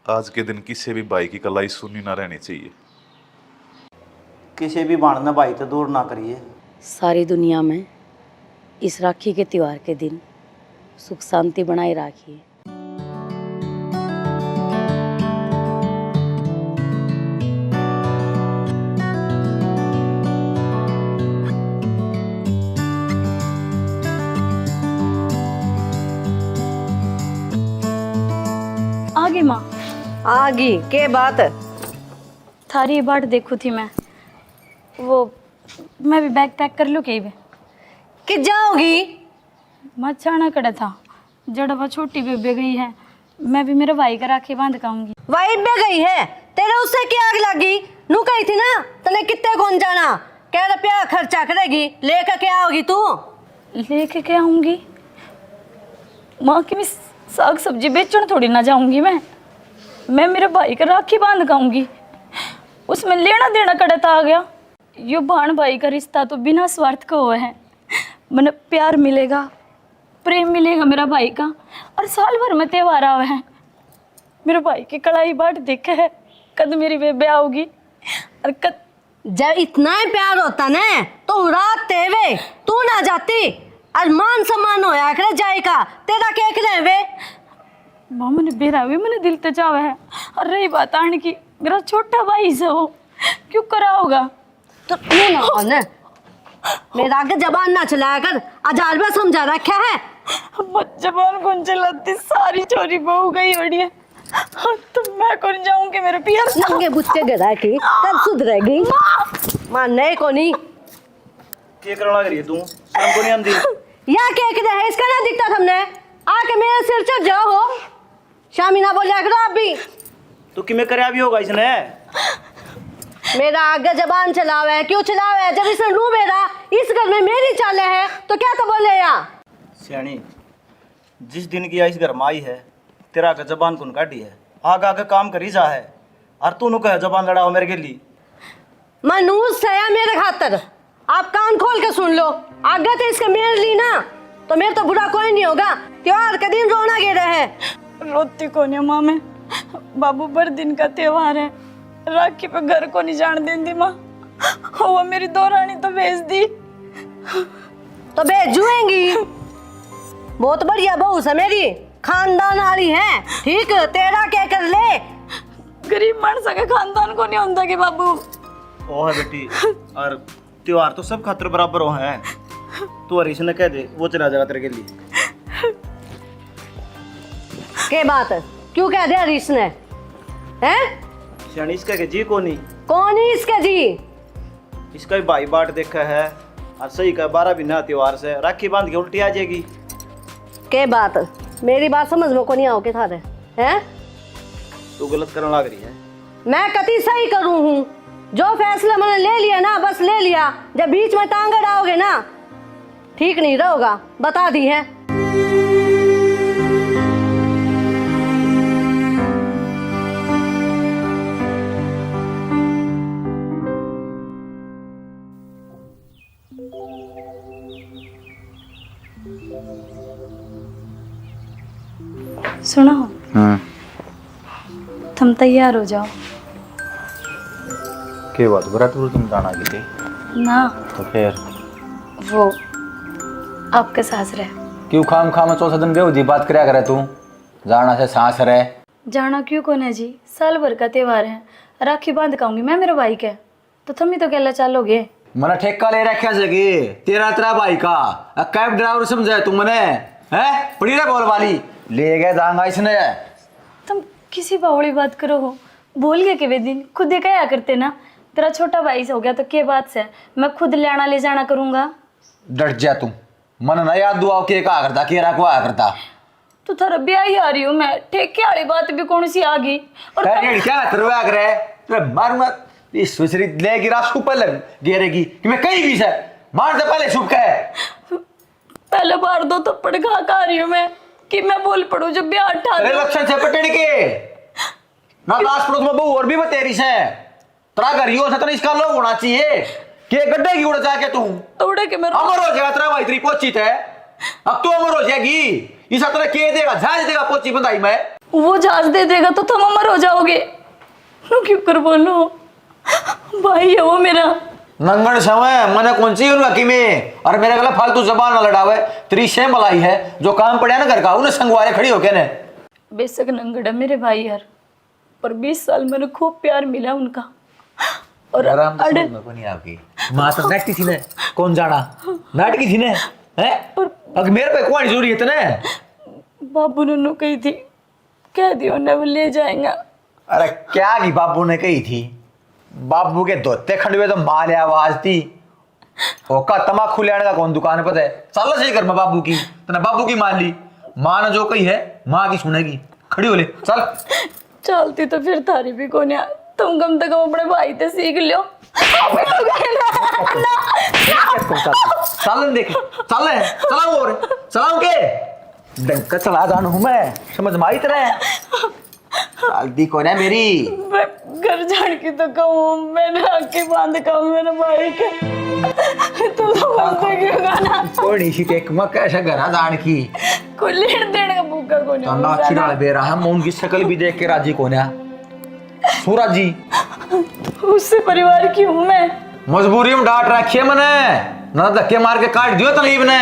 आज के दिन किसी भी भाई की कलाई सुनी ना रहनी चाहिए। किसी भी बाण भाई तो दूर ना करिए। सारी दुनिया में इस राखी के त्योहार के दिन सुख शांति बनाए रखिए। आगे माँ आगी के बात थारी ये बाट देखू थी मैं भी बैग पैक कर लूँ कहीं भी कि जाओगी। माँ छाना कड़ा था जड़वा छोटी बेबे गई है, मैं भी मेरे भाई का राखी बांध काऊंगी। वाइफ में गई है तेरे उससे क्या आग लगी। नू कही थी ना तने कितने कौन जाना क्या रुपया खर्चा करेगी लेकर क्या आओगी तू। लेके क्या आऊंगी माँ की मैं साग सब्जी बेचने थोड़ी ना जाऊंगी। मैं मेरे भाई का राखी बांध काऊंगी, उसमें लेना देना कड़ता आ गया। यो भाण भाई का रिश्ता तो बिना स्वार्थ का हुआ है। मैंने प्यार मिलेगा, प्रेम मिलेगा मेरा भाई का, और साल भर में त्योहार आवे हैं। मेरे भाई की कड़ाई बाट देखे है कद मेरी बेबे आओगी और कद। जब इतना ही प्यार होता ना तो रात तेवे तू ना जाती और मान सम्मान होया करे जाएगा तेरा केक रहे। माँ मैंने बेरा भी मैंने दिल ते चावा है। और रही बात आने की, मेरा छोटा भाई से हो क्यों करा होगा तो तू ना बोल ना मेरा आगे जबान ना चलाया कर। हजार बार समझा रखा है। जबान कौन चलाती, सारी चोरी बहू गई बड़ी है। तो मैं कौन जाऊंगी मेरे पियर नंगे बुच्चे गिरा की तब सुधरेगी। मानने को नहीं क्या करना करिए तू शर्म को नहीं आंदी। या केक रहे इसका ना दिखता हमने आके मेरे सिर चढ़ जाओ हो। शामी ना बोलिया करो आप भी। तो कि मैं करया भी होगा इसने। मेरा आगे जबान चलावे क्यों चलावे जब इसने रू मेरा इस घर में मेरी चाले है तो क्या तो बोले या। सियानी जिस दिन की इस घर में आई है तेरा आगे जबान कौन काटी है। आगे आगे काम करी जा है और तू नु कहे जबान लड़ाओ मेरे के लिए। मनूस है मेरे खातर आप कान खोल के सुन लो। आगे तो इसके मेरे लिए ना तो मेरे तो बुरा कोई नहीं होगा। त्योहार के दिन रोना गिर रहे हैं। रोती कौन है माँ मैं, बाबू भर दिन का त्योहार है, राखी पे घर को नहीं जान देंदी माँ। वो मेरी दो रानी तो भेज दी तो भेजूंगी। बहुत बढ़िया बहू है मेरी खानदान वाली है। ठीक तेरा क्या कर ले। गरीब मानसा के खानदान को नहीं होता कि बाबू। ओ है बेटी और त्योहार तो सब खातर बराबर हो हैं। तू हरीश ने कह दे वो चला जाएगा तेरे के लिए। के बात क्यों कह दे हरीश ने हैं। सियानी इसका के जी को नहीं कौन ही इसके जी। इसका भी भाई बाट देखा है और सही का 12 भी ना त्योहार से राखी बांध के उल्टी आ जाएगी। के बात मेरी बात समझ में को नहीं आओ के थारे हैं। तू गलत करने लग रही है। मैं कति सही करूं हूँ जो फैसला मैंने ले लिया ना बस ले लिया। जब बीच में टांग अड़ाओगे ना ठीक नहीं रहोगा बता दी है। सुनो तुम तैयार हो जाओ। के बात बरात तुम जाना की थी ना तो फिर वो आपके सास रहे। क्यों खाम खाम चौथा दिन बेहूदी बात करया करे तू। जाना से सांस रहे जाना क्यों कोने है जी, साल भर का त्योहार है, राखी बांध काऊंगी मैं मेरे भाई के। तो तुम ही तो कहला चालोगे। मने ठेका ले रखा जगी तेरा भाई का कैब ड्राइवर समझे तू मने है बड़ी रे बोल वाली ले गए जाऊंगा इसने। तुम किसी बावड़ी बात करो हो, बोल गए कि वे दिन खुद ही कहा करते ना। तेरा छोटा भाई से हो गया तो क्या बात से मैं खुद लेना ले जाना करूंगा। डट जा तू मन ना याद दुआ के कहा करता केरा को आया करता। तो थारा ब्याह ही आ रही हूँ मैं, ठेके वाली बात भी कौन सी आ गई। और क्या तरवा करे तो मारूंगा इस सुसरी ले गिरा सुपर लग गिरेगी कि मैं कहीं भी से मार दे पहले सुप के। पहले बार दो तो पड़खा खा रही हूँ मैं कि मैं बोल पड़ू जब ब्याह उठा। अरे लक्षण से पटड़ के ना दास पड़ोस में बहु और भी बतेरी से तेरा घर ही हो सकता इसका लोग होना चाहिए कि गड्ढे की उड़ जाके तू तोड़े के मेरा अमर हो जाएगा तेरा भाई तेरी पोची थे अब तू अमर हो जाएगी इस तरह के देगा झाज देगा पोची बंधाई में। वो जहाज दे देगा तो तुम अमर हो जाओगे। नो क्यों कर बोलो, भाई है वो मेरा। नंगन समय मैंने कौन सी उनका की में और मेरे गला फालतू जबान ना लड़ावे। तेरी शेम मलाई है जो काम पड़ा ना घर का उन्हें संगवारे खड़ी हो के ने। बेशक नंगड़ है मेरे भाई यार, पर 20 साल मैंने खूब प्यार मिला उनका। और आराम से सुन को नहीं आपकी मां तो नाटकी थी ने, कौन जाना नाटकी थी ने है। अगर मेरे पे कौन जरूरी है तने। बाबू ने नु कही थी, कह दियो ने वो ले जाएगा। अरे क्या की बाबू ने कही थी, बाबू के धोते खंडवे तो मार आवाज थी। ओका तमाकू लेने का कौन दुकान पता है। चल सही कर मैं बाबू की तने बाबू की मान ली। मां ने जो कही है मां की सुनेगी। खड़ी हो ले चल। चलती तो फिर थारी भी कौन है, तुम कम से कम अपने भाई से सीख लो। चल देख चल चलाओ और चलाओ के डंका चला जाना हूं मैं, समझ में आई तरह। जल्दी कौन है मेरी। मैं घर जाने की तो कहूँ, मैंने आके बांध कहूँ मेरे भाई के। तुम तो बोलते क्यों गाना। थोड़ी सी टेक मैं कैसे घर जान की कोई लेन देने का भूखा कौन है। ना चिड़ा बेरा है मैं उनकी शक्ल भी देख के राजी कौन है। सूरज जी उससे परिवार की हूँ मैं। मजबूरी में डांट रखी है मैंने, ना धक्के मार के काट दियो तलीब ने।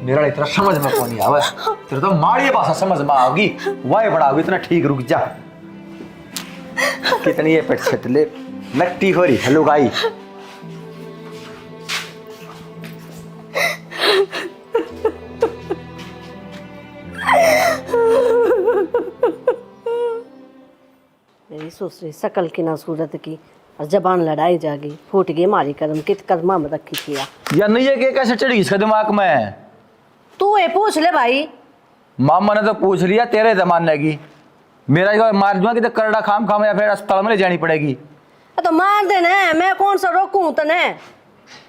मेरा इतना समझ में कौन आवे, तेरे तो माड़ी भाषा समझ में आओगी। वाह बड़ा होगी इतना ठीक रुक जा। कितनी ये पेट छटले लट्टी हो रही है लुगाई। मेरी ससुरी शकल की ना सूरत की और जबान लड़ाई जागी। फूट गई मारी कर्म कित कर्मा में रखी थी या नहीं है कि कैसे चढ़ी इसके दिमाग में। तू ये पूछ ले भाई। मामा ने तो पूछ लिया तेरे जमाने की। मेरा जो मार दूंगा कि तो करड़ा खाम खाम या फिर अस्पताल में ले जानी पड़ेगी। तो मार देना मैं कौन सा रोकूं तने।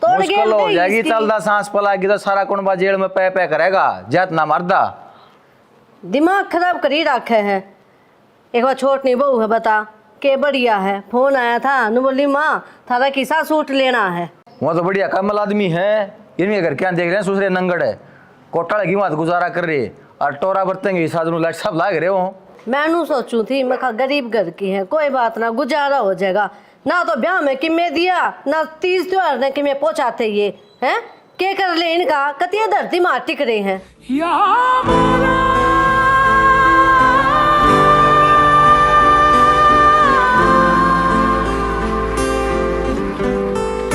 तोड़ मुश्किल हो जाएगी। चलदा सांस पलाएगी तो सारा कुंबा जेल में पै पै करेगा। जात ना मरदा दिमाग खराब कर ही रखे है। एक बार छोटनी बहू है बता के बढ़िया है। फोन आया था नु बोली माँ थारा किसा सूट लेना है। वो तो बढ़िया कमल आदमी है। इनके घर क्या देख रहे हैं दूसरे नंगड़ है कोटा की मत गुजारा कर रही और टोरा बर्तन साधन लाइट सब लाग रहे हो। मैं सोचू थी मैं कहा गरीब घर की है कोई बात ना गुजारा हो जाएगा। ना तो ब्याह में किमे दिया ना तीज त्योहार ने किमे पहुंचाते ये हैं के कर ले इनका कतिया धरती मार टिक रहे हैं।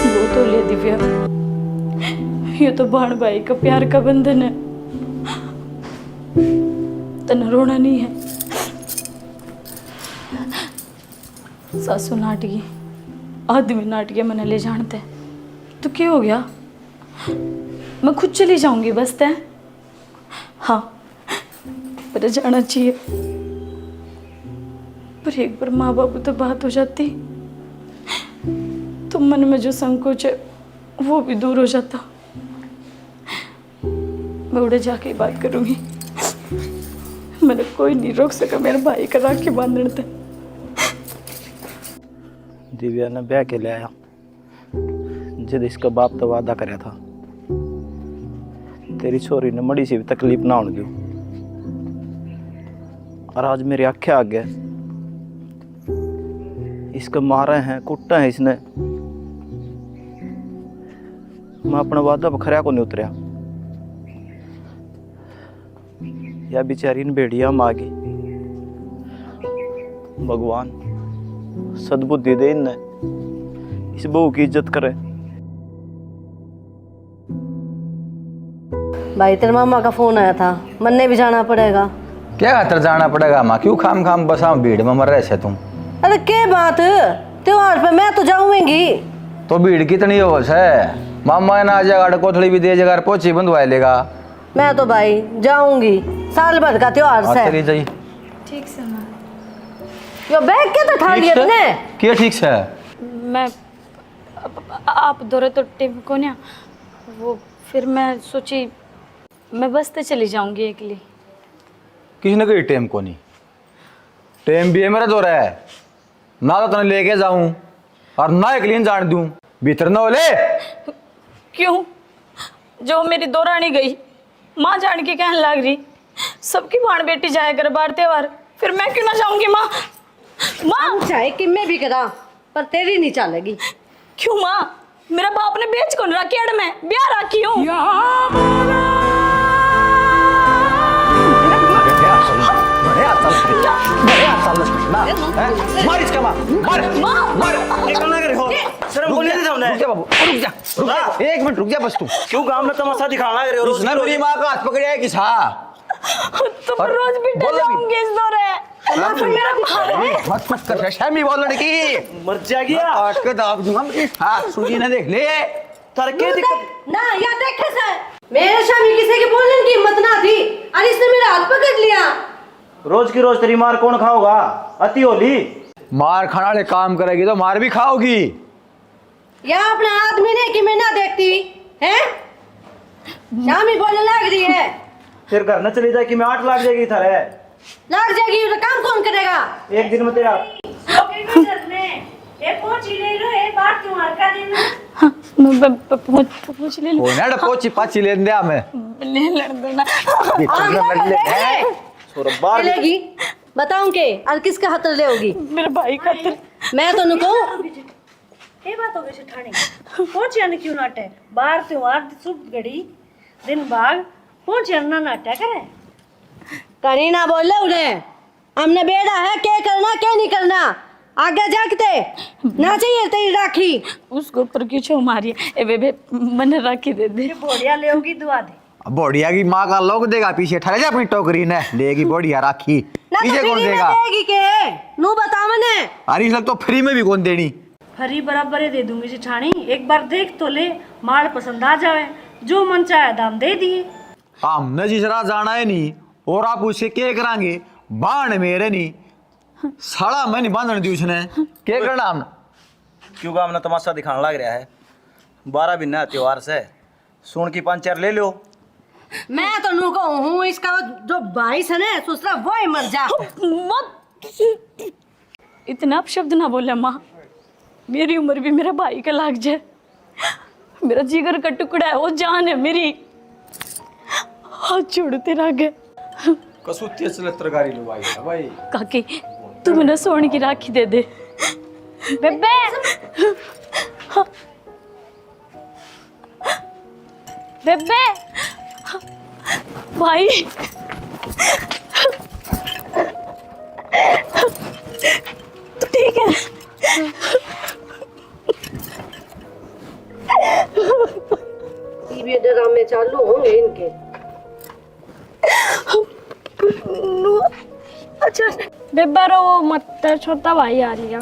वो तो ले दिव्या, ये तो बहन भाई का प्यार का बंधन है। तना रोना नहीं है। सासू नाटकी आदमी नाटकी मैंने ले जानते तो क्या हो गया, मैं खुद चली जाऊंगी बस तय। हाँ पर जाना चाहिए, पर एक बार माँ बाप तो बात हो जाती तो मन में जो संकोच है वो भी दूर हो जाता। मैं उड़े जाके ही बात करूंगी। मैंने कोई नहीं रोक सका मेरे भाई का राखी बांधने थे। दिव्या ने ब्याह के ले आया जिद इसका बाप तो वादा कराया था तेरी छोरी ने मड़ी सी भी तकलीफ ना होने दो। और आज मेरी आंखें आ गया इसको मारे हैं कुटा है इसने। मैं अपना वादा बखरिया को नहीं उतरिया। या बेचारी ने भेड़िया मांगी। भगवान सद्बुद्धि दे इन्हें, इस बहू की इज्जत करे। भाई तेरे मामा का फोन आया था मन्ने भी जाना पड़ेगा। क्या खातर जाना पड़ेगा माँ, क्यों खाम खाम बसा भीड़ में मर रहे से तुम। अरे क्या बात त्योहार पे मैं तो जाऊंगी। तो भीड़ कितनी हो है, मामा ना आ जाएगा कोथड़ी भी दे जगह पोछी बंधवा लेगा। मैं तो भाई जाऊंगी साल भर का त्योहार से। चली जाइए ठीक से माँ, यो बैग के तो ठा लिया तूने। क्या ठीक से मैं आप दौरे तो टेम को ना वो फिर मैं सोची मैं बस से चली जाऊंगी अकेली। किसी ने कही टेम को नहीं, टेम भी है मेरा दौरा है ना तो तने लेके जाऊं और ना अकेली जान दूं भीतर ना ले। क्यों जो मेरी दौरानी गई माँ जान के कहने लग रही सबकी भाण बेटी जाया कर बार त्योहार, फिर मैं क्यों ना जाऊंगी माँ? माँ चाहे कि मैं भी करा पर तेरी नहीं चलेगी। क्यों माँ? मेरा बाप ने बेच कौन रखी अड़ में ब्याह रखी हूँ। मार इसका मार मार निकलना करे हो शर्म को नहीं देता हमने। रुक जा बाबू, रुक जा एक मिनट रुक जा बस तू। क्यों गांव में तमाशा दिखाना करे हो? रोज उसने मेरी माँ का हाथ पकड़ा है किसा। तुम रोज बिट्टा जाऊंगी इस दौरे। फिर मेरा भाई मत मत कर शर्मी बोल लड़की मर जाएगी काट के दाब दूंगा मैं। हाँ सूजी ना देख ले तार के दिक्कत ना या देखे से मेरे स्वामी किसी के बोलने की हिम्मत ना थी और इसने मेरा हाथ पकड़ लिया। रोज की रोज तेरी मार कौन खाओगा? अति होली मार खाने वाले काम करेगी तो मार भी खाओगी। या अपने आदमी ने कि मैं ना देखती है शामी बोलने लग रही है। फिर घर न चली जाए कि मैं 8 लाख जाएगी थारे लग जाएगी तो काम कौन करेगा? एक दिन में तेरा पूछ ले लो। ना पोची पाची ले दे हमें ले लड़ देना। बार चलेगी बताऊं के और किसका हाथ ले होगी? मेरे भाई का मैं तो नुको ये बात हो गई सेठानी पहुंच जाने क्यों नाटे बाहर त्योहार शुभ घड़ी दिन भाग पहुंच जाना नाट्या करे कहीं ना बोले उन्हें हमने बेड़ा है क्या करना क्या नहीं करना आगे जागते ना चाहिए तेरी राखी उसको ऊपर क्यों छो मारी ए बेबे मैंने राखी दे दे। बोड़िया लेगी दुआ दे बोड़िया की माँ का लोग देगा पीछे ठहरे जा अपनी टोकरी ने लेगी बोड़िया राखी ना तो पीछे फ्री कौन में देगा? देगी के नू बता मने अरे इस तो फ्री में भी कौन देनी। हरी बराबर ही दे दूंगी सेठानी एक बार देख तो ले माल पसंद आ जाए जो मन चाहे दाम दे दिए। हमने जिसरा जाना है नहीं और आप उससे क्या करांगे बाण मेरे नहीं साड़ा मैं नहीं बांधने दी उसने क्या करना हमने। क्यों गांव में तमाशा दिखाने लग रहा है? 12 दिन है त्योहार से सुन की 5-4 ले लो। मैं तो नू को हूँ इसका जो भाई है ना दूसरा वो ही मर जा। मत इतना अपशब्द ना बोले माँ, मेरी उम्र भी मेरा भाई का लाग जाए। मेरा जिगर का टुकड़ा है, वो जान है मेरी। हाथ छोड़ते रह गए। कसुत्ती तरकारी लो भाई काकी तू मैंने सोने की राखी दे दे। बेबे बेबे भाई तू ठीक है? टीवी ड्रामे चालू होंगे इनके। अच्छा बेबा रो मत छोटा भाई आ लिया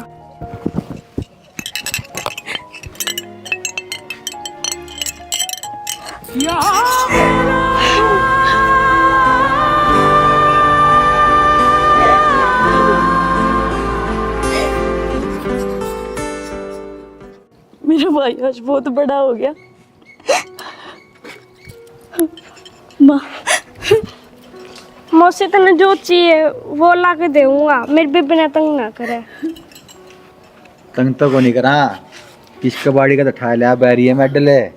मेरा भाई आज बहुत बड़ा हो गया। माँ मौसी तने जो चाहिए वो ला के दूंगा मेरे बेबे ने तंग ना करे। तंग तो को नहीं करा किस कबाड़ी का तो ठा लिया बैरी है मेडल है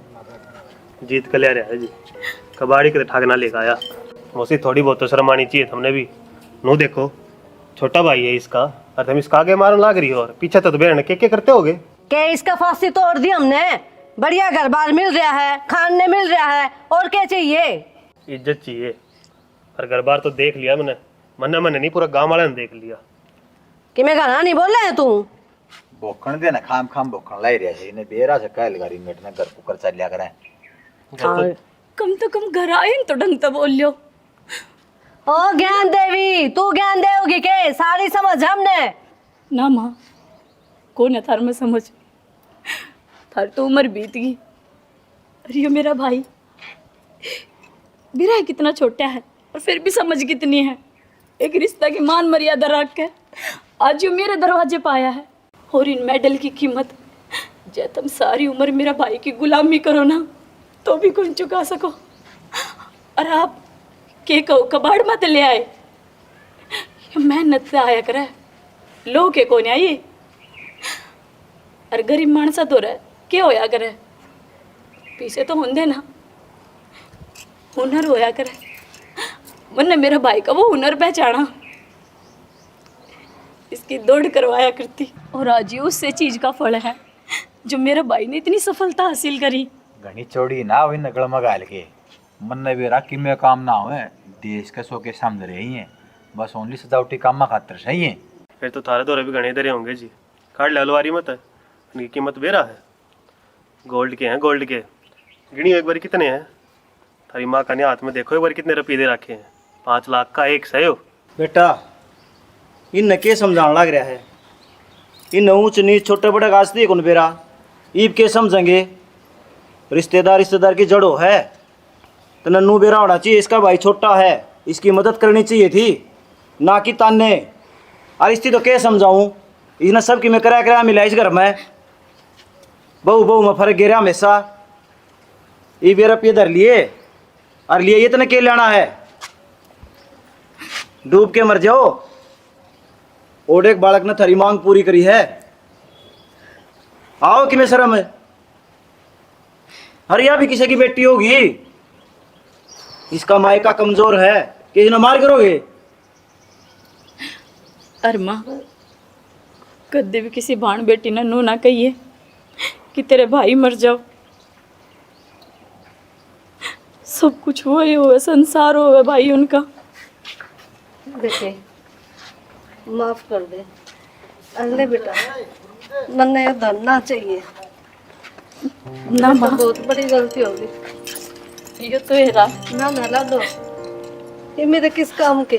जीत कर ले रहा है जी कबाड़ी के ठाकना लेकर आया। मौसी थोड़ी बहुत तो शर्म आनी चाहिए हमने भी। नो देखो छोटा भाई है इसका और तुम इसका आगे मारने लाग रही हो और पीछे तो बहन के करते होगे। के इसका फांसी तोड़ दी हमने बढ़िया घर बार मिल रहा है खाने मिल रहा है और क्या चाहिए? इज्जत चाहिए और घर बार तो देख लिया मैंने नहीं पूरा गांव वाले ने देख लिया कि मैं गाना नहीं बोल रहा है तू भोखण दे ना खाम खाम भोखण लाई रहा है इन्हें बेरा से कह लगा रही मेट ने घर कुकर चल लिया करें। कम तो कम घर आए तो ढंग तो बोल लो। ओ ज्ञान देवी तू ज्ञान देगी के सारी समझ हमने ना माँ कौन है थार में समझ, थार तो उम्र बीत गई। अरे ये मेरा भाई मेरा कितना छोटा है और फिर भी समझ कितनी है। एक रिश्ता की मान मर्यादा रख के आज जो मेरे दरवाजे पे आया है। और इन मेडल की कीमत जब तुम सारी उम्र मेरा भाई की गुलामी करो ना तो भी कौन चुका सको। और आप के कहो कबाड़ मत ले आए, ये मेहनत से आया करे लो के कौन आई। और गरीब मानसा तो रहे क्या होया करे पीछे तो होंदे ना हुनर होया करे मैंने मेरा भाई का वो हुनर पहचाना, इसकी दौड़ करवाया करती, और आज ये उससे चीज का फल है जो मेरे भाई ने इतनी सफलता हासिल करी। घनी चौड़ी ना हुई नकल मगाल के मन ने भी राखी में काम ना हो देश के सो के सामने रही है, बस ओनली सजावटी काम में खातर सही है। फिर तो थारे दौरे भी घने दरे होंगे जी। काट ले अलवारी मत है, इनकी कीमत बेरा है। गोल्ड के हैं, गोल्ड के। गिनी एक बार कितने हैं? थारी माँ का नहीं हाथ में देखो एक बार कितने रुपये दे रखे हैं। 5 लाख का एक सही हो। बेटा इन के समझाने लग रहा है, इन ऊंच नीच छोटे बड़े गाजती कौन बेरा ईब के समझेंगे। रिश्तेदार की जड़ो है तो नन्नू बेरा होना चाहिए। इसका भाई छोटा है, इसकी मदद करनी चाहिए थी, ना कि ताने। और इसकी तो क्या समझाऊं, इसने सबकी मैं करा मिला इस घर में। बहू में फर्क गिरा हमेशा। ये बेरा पे धर लिए और लिए ये तने के लेना है, डूब के मर जाओ। और एक बालक ने थारी मांग पूरी करी है, आओ कि मैं शर्म है। हरिया भी किसी की बेटी होगी, इसका मायका कमजोर है कि इन्हें मार करोगे। अरे माँ, कदे भी किसी भाण बेटी ने नू ना कहिए कि तेरे भाई मर जाओ। सब कुछ वही हुए, संसार हुए भाई उनका। बेटे माफ कर दे। अगले बेटा मन ये धरना चाहिए ना तो माँ, बहुत बड़ी गलती होगी। ये तो हेरा। ना ला दो, ये मेरे किस काम के।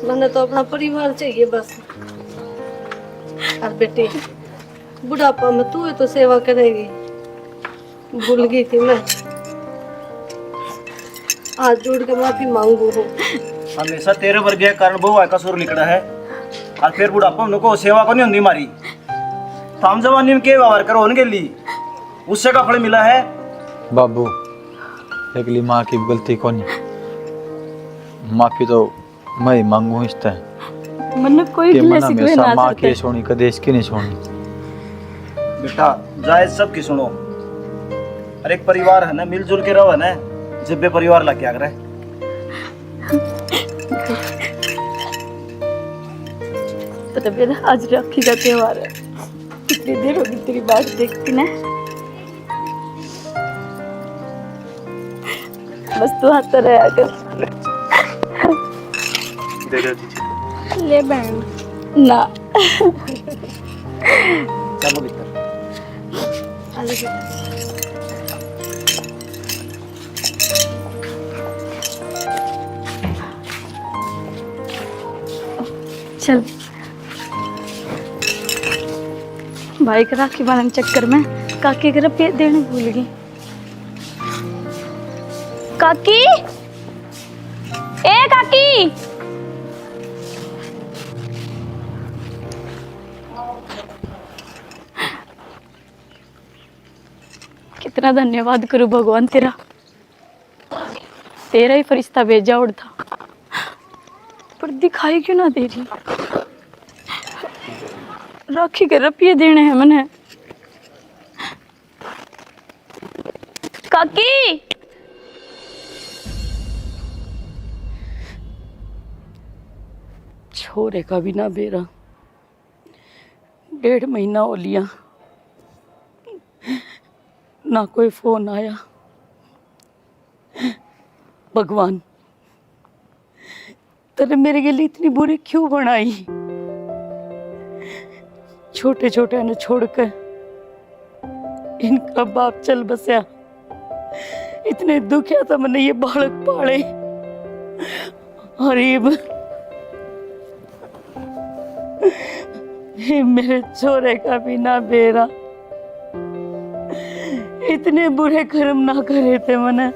मैंने तो अपना परिवार चाहिए बस। और बेटी बुढ़ापा में तू ही तो सेवा करेगी, भूल गई थी मैं। हाथ जोड़ के माफी मांगू हूँ। हमेशा तेरे वर्गे कारण बहु का सुर निकला है, और फिर बुढ़ापा हम लोग को सेवा को नहीं होती मारी। थाम जवानी में के व्यवहार करो उनके लिए, उससे का फल मिला है। बाबू अगली माँ की गलती कौन, माफी तो मैं मांगू इस तरह मन कोई कि गिले मन शिकवे हमेशा ना माँ करते। की छोड़ी कदे इसकी नहीं छोड़ी। बेटा जायज सबकी सुनो, और एक परिवार है ना, मिलजुल के रहो है ना। जब भी परिवार ला क्या करे। तो मेरा आज राखी का त्योहार है, कितनी देर होगी तेरी बात देखती ना। बस तू हाथ तो रहा कर। दे दे दीजिए। ले बहन ना। चलो भीतर। अरे बेटा चल, भाई का राखी बांधने के चक्कर में काकी के रुपये देने भूल गई। काकी, ए काकी, कितना धन्यवाद करूं भगवान तेरा, तेरा ही फरिश्ता भेजा और था, पर दिखाई क्यों ना दे रही। राखी के रुपये देने हैं मैंने। काकी, छोरे का भी ना बेरा 1.5 महीना हो लिया, ना कोई फोन आया। भगवान तूने मेरे के लिए इतनी बुरी क्यों बनाई। छोटे छोटे ने छोड़कर इनका बाप चल बसया, इतने दुखिया था मैंने ये बालक पाले। गरीब मेरे छोरे का भी ना बेरा, इतने बुरे कर्म ना करे थे मैंने,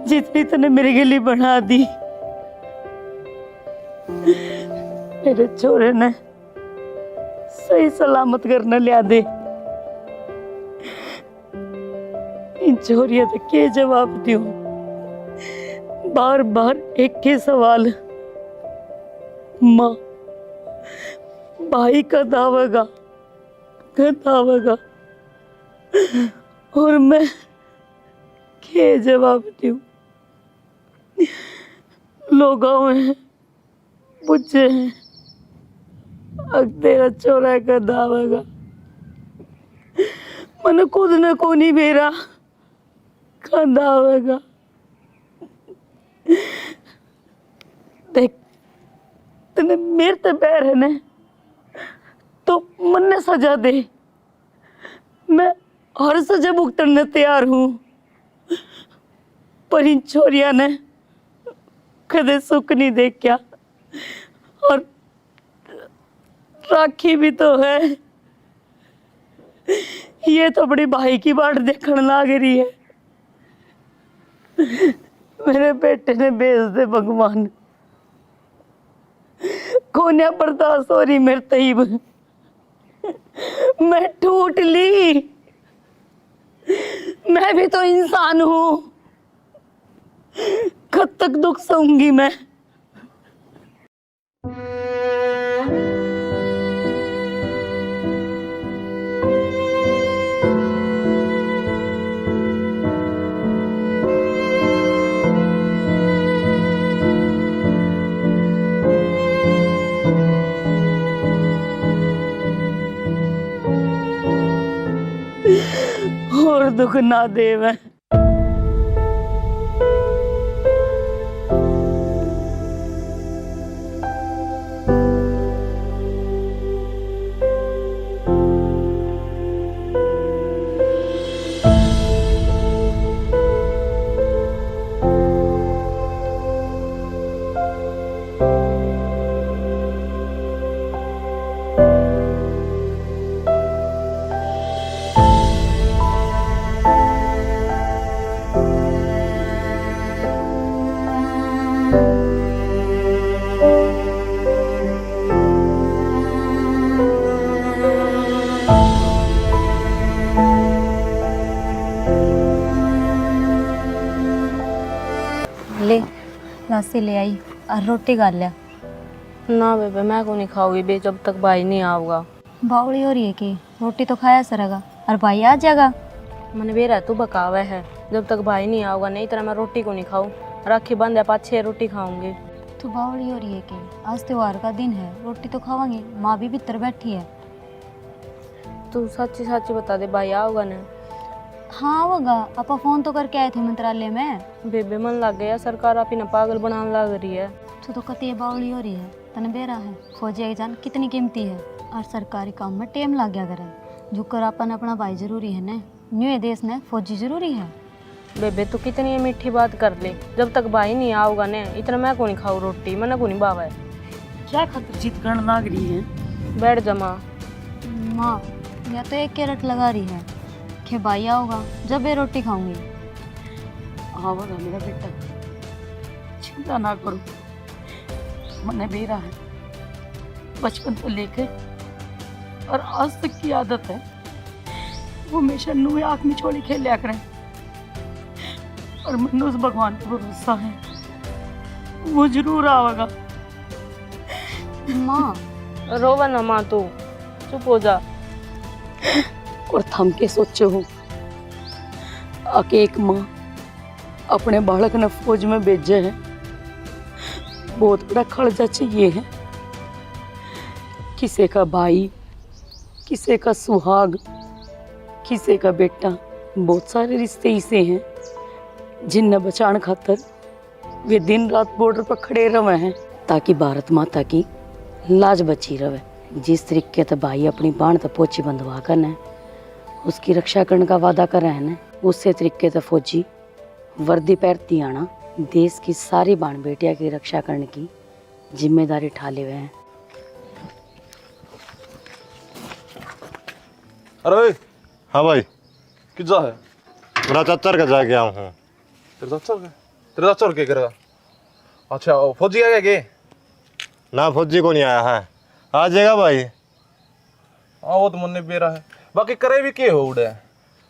जितनी तूने मेरे के लिए बना दी। मेरे छोरे ने सही सलामत करने लिया दे। इन चोरिया तो के जवाब दूं, बार बार एक के सवाल। माँ भाई का दावेगा, और मैं के जवाब दूं। लोग हैं पूछे हैं अग तेरा चोरा का दावेगा मन खुद न को नहीं मेरा खांदा होगा। देख तने मेरे ते पैर है ने तो मन ने सजा दे, मैं हर सजा भुगतने तैयार हूँ, पर इन चोरिया ने कदे सुख नहीं देखा। और राखी भी तो है, ये तो बड़ी भाई की बाट देखने लग रही है। मेरे बेटे ने भेज दे भगवान, कोन्या बर्दाश्त हो रही मेरे तईब, मैं टूट ली, मैं भी तो इंसान हूँ, कब तक दुख सहूंगी मैं। और दुख ना दे मैं। ले लस्सी ले आई और रोटी खा लिया। ना बेबे मैं को नहीं खाऊंगी बे जब तक भाई नहीं आऊगा। बावड़ी हो रही है कि रोटी तो खाया सरेगा और भाई आ जाएगा। मैंने बेरा तू बकावा है, जब तक भाई नहीं आऊगा नहीं तरह मैं रोटी को नहीं खाऊं। राखी बंद है 5-6 रोटी खाऊंगी। तो बावड़ी हो रही है कि आज त्योहार का दिन है, रोटी तो खावांगे, माँ भी भीतर बैठी है। तू सच्ची सच्ची बता दे भाई आऊगा ना? हाँ होगा, आपा फोन तो करके आए थे मंत्रालय में। बेबे मन लग गया, सरकार आप ही पागल बनाने लग रही है। तो कती बावड़ी हो रही है, तने बेरा है फौजी एग्जाम कितनी कीमती है और सरकारी काम में टेम लग गया करे। जो कर अपन अपना भाई जरूरी है ना, न्यू देश में फौजी जरूरी है। बेबे तू कितनी मीठी बात कर ले, जब तक भाई नहीं आऊगा ने इतना मैं को नहीं खाऊं रोटी, मैंने को नहीं बावा है। क्या खातिर जीत करने लग रही है? बैठ जमा माँ या तो एक कैरेट लगा रही है कि भाई आऊगा जब ये रोटी खाऊंगी। आवागा मेरा बेटा, चिंता ना करो, मैंने बेरा है बचपन से लेकर और आज तक की आदत है, वो हमेशा नुए आँख में छोड़ी खेल लिया करें। और मैंने उस भगवान पर भरोसा है, वो जरूर आवेगा। माँ रोवा ना माँ, तू चुप हो जा। और थम के सोचे हो आके एक माँ अपने बालक ने फौज में भेजे है, बहुत बड़ा खर्चा चाहिए है। किसी का भाई, किसी का सुहाग, किसी का बेटा, बहुत सारे रिश्ते ऐसे हैं जिन्हें बचाने खातर वे दिन रात बॉर्डर पर खड़े रहे हैं ताकि भारत माता की लाज बची रहे। जिस तरीके से भाई अपनी बाण तक पोची बंधवा कर न उसकी रक्षा करने का वादा कर रहे हैं, उसी तरीके से फौजी वर्दी पहनती आना देश की सारी बाण बेटिया की रक्षा करने की जिम्मेदारी उठा ले हुए हैं। अरे हाँ भाई, कितना है? मेरा चच्चर का जा गया हूँ। तेरे चाचा और क्या करेगा? अच्छा वो फौजी आ गया के? ना फौजी को नहीं आया है, आ जाएगा भाई। हाँ वो तो मन ने बेरा है, बाकी करे भी के हो उड़े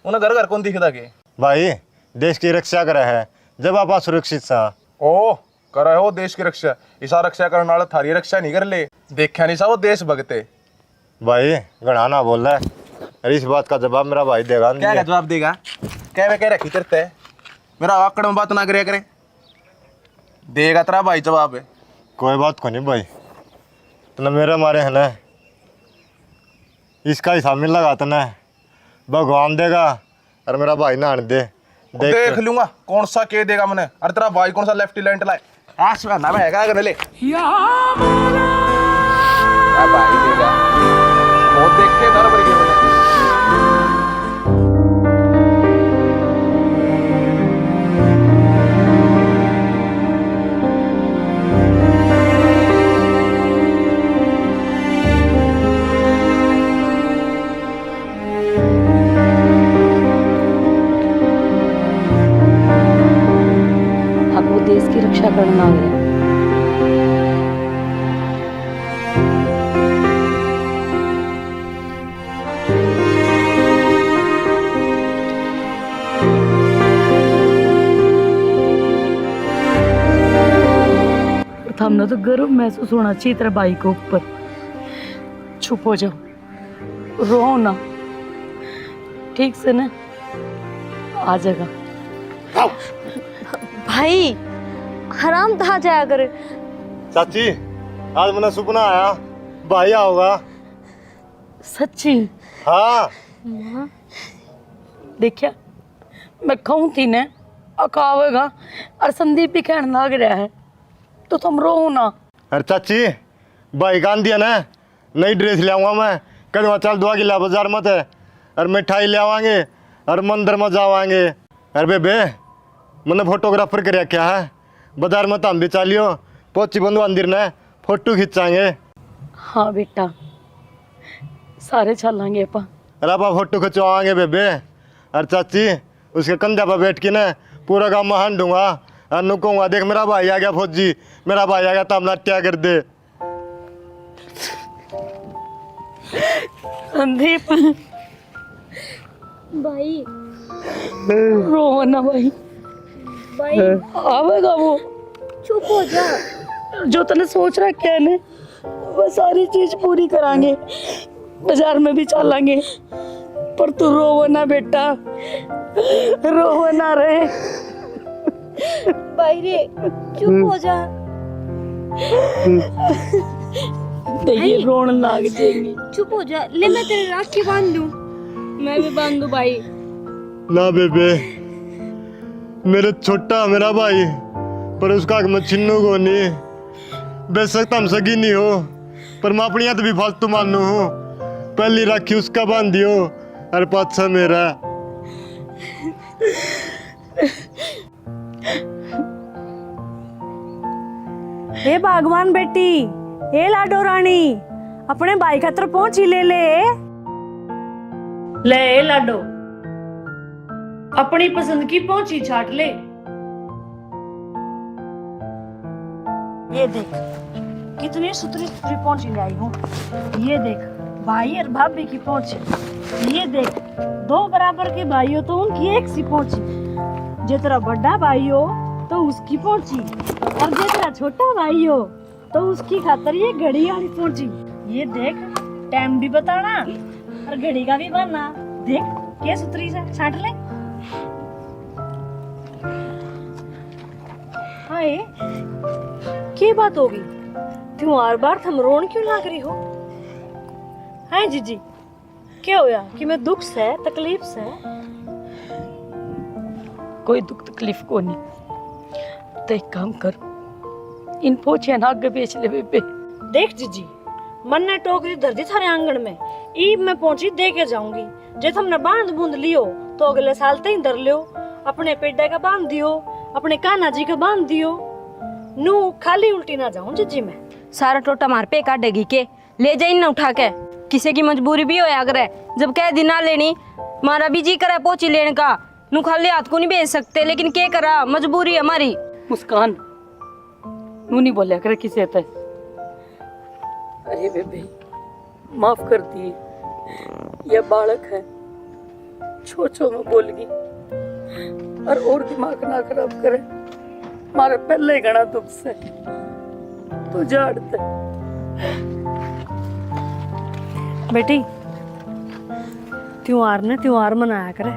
उन्हें घर घर कौन दिखता के? भाई देश की रक्षा करे है जब आप सुरक्षित सा। ओ करे हो देश की रक्षा, ऐसा रक्षा करने वाला थारी रक्षा नहीं कर ले, देखा नहीं सा वो देश भगते। भाई गणाना बोल रहा है, अरे इस बात का जवाब मेरा भाई देगा। क्या का जवाब देगा? क्या वे कह रखी करते है, मेरा आकड़ में बात ना करे करे। देगा तेरा भाई जवाब है। कोई बात को नहीं भाई, तो मेरे मारे है ना, इसका हिसाब मिल लगा तो ना भगवान देगा और मेरा भाई नान दे। देख लूंगा कौन सा के देगा मैंने। अरे तेरा भाई कौन सा लेफ्ट लैंड लाए आज में ना मैं क्या ले भाई देगा बहुत देख के दर भर गए। अब वो देश की रक्षा करना आ गया। हमने तो गर्व महसूस होना चाहिए तेरे भाई को ऊपर। चुप हो जाओ, रो ना, ठीक से ना आ जाएगा। भाई हराम कहाँ जाया करे। चाची आज मैंने सपना आया भाई आओगा। सच्ची? हाँ देखिया मैं कहूँ थी ने अकावेगा और संदीप भी कहने लग रहा है तो तुम रो ना। अरे चाची भाई गांधी है ना, नई ड्रेस ले आऊँगा मैं, कहूँगा चल दुआ की ला बाजार मत है और मिठाई ले आवांगे और मंदिर में जावांगे। अरे बेबे मैंने फोटोग्राफर कर क्या है, बाजार में तो हम भी चालियो पोची बंधु मंदिर ने फोटो खींचाएंगे। हाँ बेटा सारे चलेंगे अपन। अरे आप फोटो खिंचवाएंगे बेबे। और चाची उसके कंधे पर बैठ के ना पूरा गाँव में हांडूंगा और नु कहूँगा देख मेरा भाई आ गया फौजी, मेरा भाई आ गया तो हम नाट्या कर दे। संदीप भाई रो ना भाई, भाई आवेगा वो। चुप हो जा। जो तूने सोच रखा है ना वो सारी चीज पूरी करांगे, बाजार में भी चलेंगे, पर तू रो ना बेटा, रो ना रे। भाई रे चुप हो जा। ये रोने लग जाएंगे। चुप हो जा, ले मैं तेरे राखी बांध दूं। मैं भी बांध दूं भाई। ना बेबे मेरे छोटा मेरा भाई, पर उसका मैं छिन्नू को नहीं। बेशक तुम सगी नहीं हो पर मैं अपनी तो भी फालतू मानू हूँ। पहली राखी उसका बांध दियो और पाछा मेरा। हे भगवान बेटी, हे लाडो रानी, अपने भाई खातर पहुंची ले ले लाडो, अपनी पसंद की पहुंची छाट ले। ये देख कितनी सुथरी सुथरी पहुंची लाई हूँ। ये देख भाई और भाभी की पहुंची। ये देख दो बराबर के भाई हो तो उनकी एक सी पहुंची। जो तेरा बड़ा भाई हो तो उसकी पहुंची, और जो तेरा छोटा भाई हो तो उसकी खातर ये घड़ी वाली पहुंची। ये देख टाइम भी बताना और घड़ी का भी बनना। देख क्या सुथरी से छाट ले। हाय क्या बात होगी, क्यों हर बार तुम रोन क्यों लग रही हो? हाय जीजी क्या होया कि मैं दुख से तकलीफ से? कोई दुख तकलीफ को नहीं, तो एक काम कर इन पोछिया ना आगे बेच ले बेबे। देख जीजी मन ने टोकरी धर दी थारे आंगन में, ईब मैं पहुंची दे के जाऊंगी। जे तुमने बांध बूंद लियो तो अगले साल तई धर लियो। अपने पेडे का बांध दियो, अपने कान्हा जी का बांध दियो। नू खाली उल्टी ना जाऊं जीजी मैं। सारा टोटा मार पे काटेगी के ले जाइन ना उठा के। किसी की मजबूरी भी होया करे, जब कह दी ना लेनी मारा भी जी करे पोची लेने का। नू खाली हाथ को नहीं भेज सकते, लेकिन क्या करा मजबूरी हमारी। मुस्कान नू नहीं बोलिया करे किसी तय। अरे बेबे माफ कर दिए, यह बालक है, छो में बोल गई और दिमाग ना खराब करे। मारे पहले घना दुख से तू जाड़ते। बेटी त्योहार ने त्योहार मनाया करे,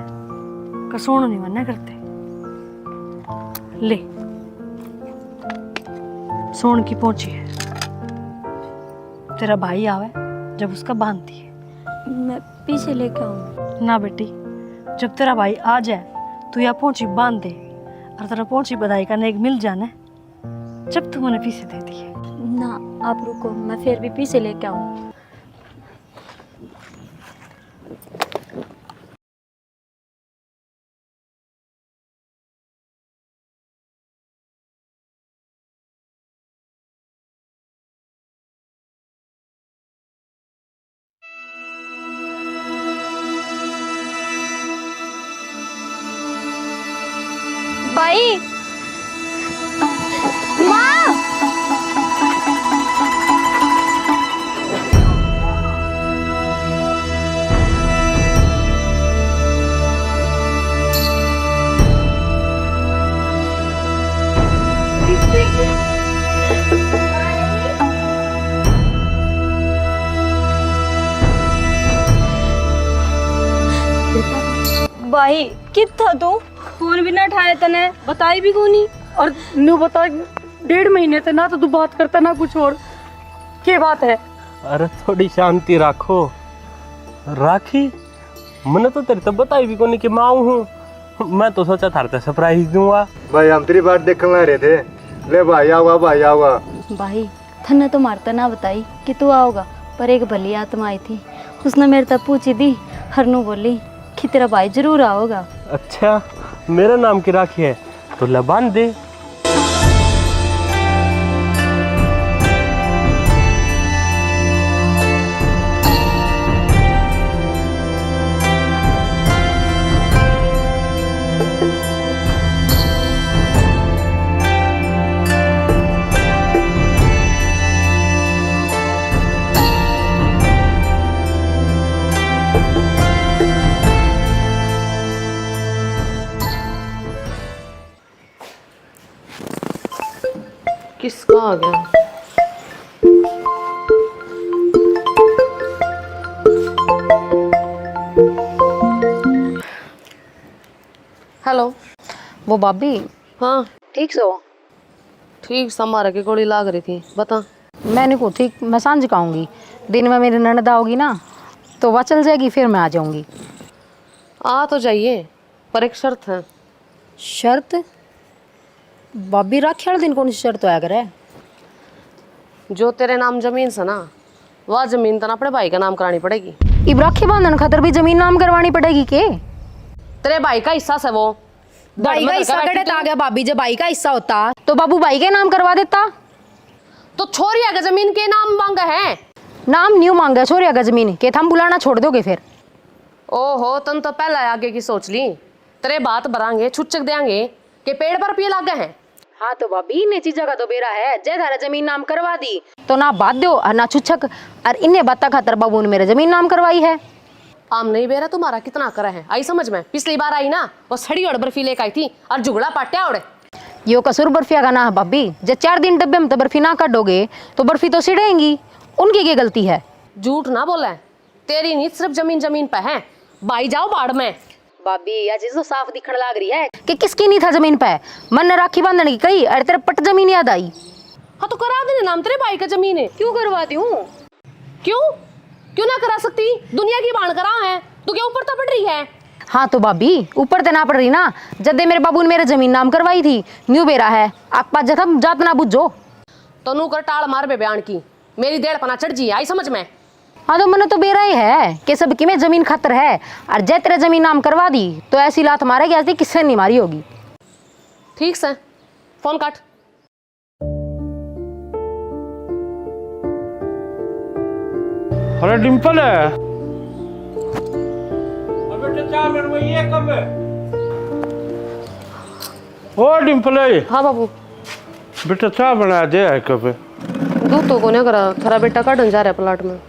कसोण नहीं मना करते। ले सोन की पहुंची है। तेरा भाई आवे जब उसका बांधती है। मैं पीछे लेके आऊँ? ना बेटी, जब तेरा भाई आ जाए तो या पहुंची बांध दे और तेरा पहुंची बधाई का नेक मिल जाने जब तू उन्हें पीछे दे दी। ना आप रुको, मैं फिर भी पीछे लेके आऊँ। भाई, माँ, भाई कितना तू फोन भी ना उठाया तने, बताई भी कोनी। और न्यू बता 1.5 महीने से ना तो तू बात करता ना कुछ और। क्या बात है? अरे थोड़ी शांति रखो। राखी मैंने तो तेरे तो बताई भी कोनी कि मैं आऊँ हूँ। मैं तो सोचा था सरप्राइज दूंगा। भाई हम तेरी बात देखने रहे थे। ले भाई आवा भाई आवा। भाई थने तो मारता ना बताई कि तू आओगा, पर एक भली आत्मा आई थी, उसने मेरे तक पूछी दी, हरनू बोली कि तेरा भाई जरूर आओगा। अच्छा, मेरा नाम की राखी है तो लबान दे। किसका आ गया? हेलो। वो भाभी, हाँ ठीक से हो? ठीक, समारा की गोली लाग रही थी। बता। मैंने को ठीक, मैं सांझ का आऊँगी। दिन में मेरी ननद आओगी ना तो वह चल जाएगी, फिर मैं आ जाऊँगी। आ तो जाइए, पर एक शर्त है। शर्त? भाभी राखी वाले दिन कौन सी शर्त आया करे? जो तेरे नाम जमीन से ना, वह जमीन तो ना अपने भाई का नाम करानी पड़ेगी। इब राखी बांधन खातर भी जमीन नाम करवानी पड़ेगी के? तेरे भाई का हिस्सा से वो भाई का हिस्सा कड़े आ गया भाभी। जब भाई का हिस्सा होता तो बाबू भाई के नाम करवा देता। तो छोरिया का जमीन के नाम मांगा है। नाम न्यू मांगा छोरिया का जमीन के, थम बुलाना छोड़ दोगे फिर? ओहो, तुम तो पहले आगे की सोच ली। तेरे बात भरांगे, छुच्चक देंगे के पेड़ पर पिए लागे हैं। हाँ तो भाभी इन्हें चीजा का तो बेरा है। जय धारा जमीन नाम करवा दी तो ना बात दो और ना छुच्छक, और इन्हें बाता खातर बाबू ने मेरे जमीन नाम करवाई है। आम नहीं बेरा तुम्हारा कितना करा है, आई समझ में? पिछली बार आई ना, वो सड़ी और बर्फी लेकर आई थी और जुगड़ा पाट्या उड़े। यो कसूर बर्फिया का ना है भाभी। जब 4 दिन डब्बे में तो बर्फी ना काटोगे तो बर्फी तो सिड़ेंगी। उनकी क्या गलती है? झूठ ना बोले, तेरी नींद सिर्फ जमीन जमीन पे है। भाई जाओ बाढ़ में। भाभी आज तो साफ दिखने लग रही है कि किसकी नहीं था जमीन पे। मन ने राखी बांधने की कही, अरे तेरे पट जमीन याद आई। हाँ तो करा देने नाम, तेरे भाई का जमीन है। क्यों करवा दूं? क्यों ना करा सकती? दुनिया की बाण करा है, तू क्या ऊपर तो पड़ रही है? हाँ तो भाभी ऊपर तो ना पड़ रही ना, जब मेरे बाबू ने मेरे जमीन नाम करवाई थी। न्यू बेरा है आप पास जखम जात ना बुझो। तो नू कर टाल मार बे बयान की, मेरी देड़ पना चढ़ जी, आई समझ में? हाँ तो मैंने तो बेरा ही है कि सब की में जमीन खतर है, और जय तेरे जमीन नाम करवा दी तो ऐसी लात मारेगी ऐसी किससे नहीं मारी होगी। ठीक से फोन काट। अरे डिम्पल है। ओ डिम्पल है। हाँ बाबू। बेटा चाय बना दे है कब? दूध तो कोने करा, थारा बेटा काटन जा रहा है प्लाट में।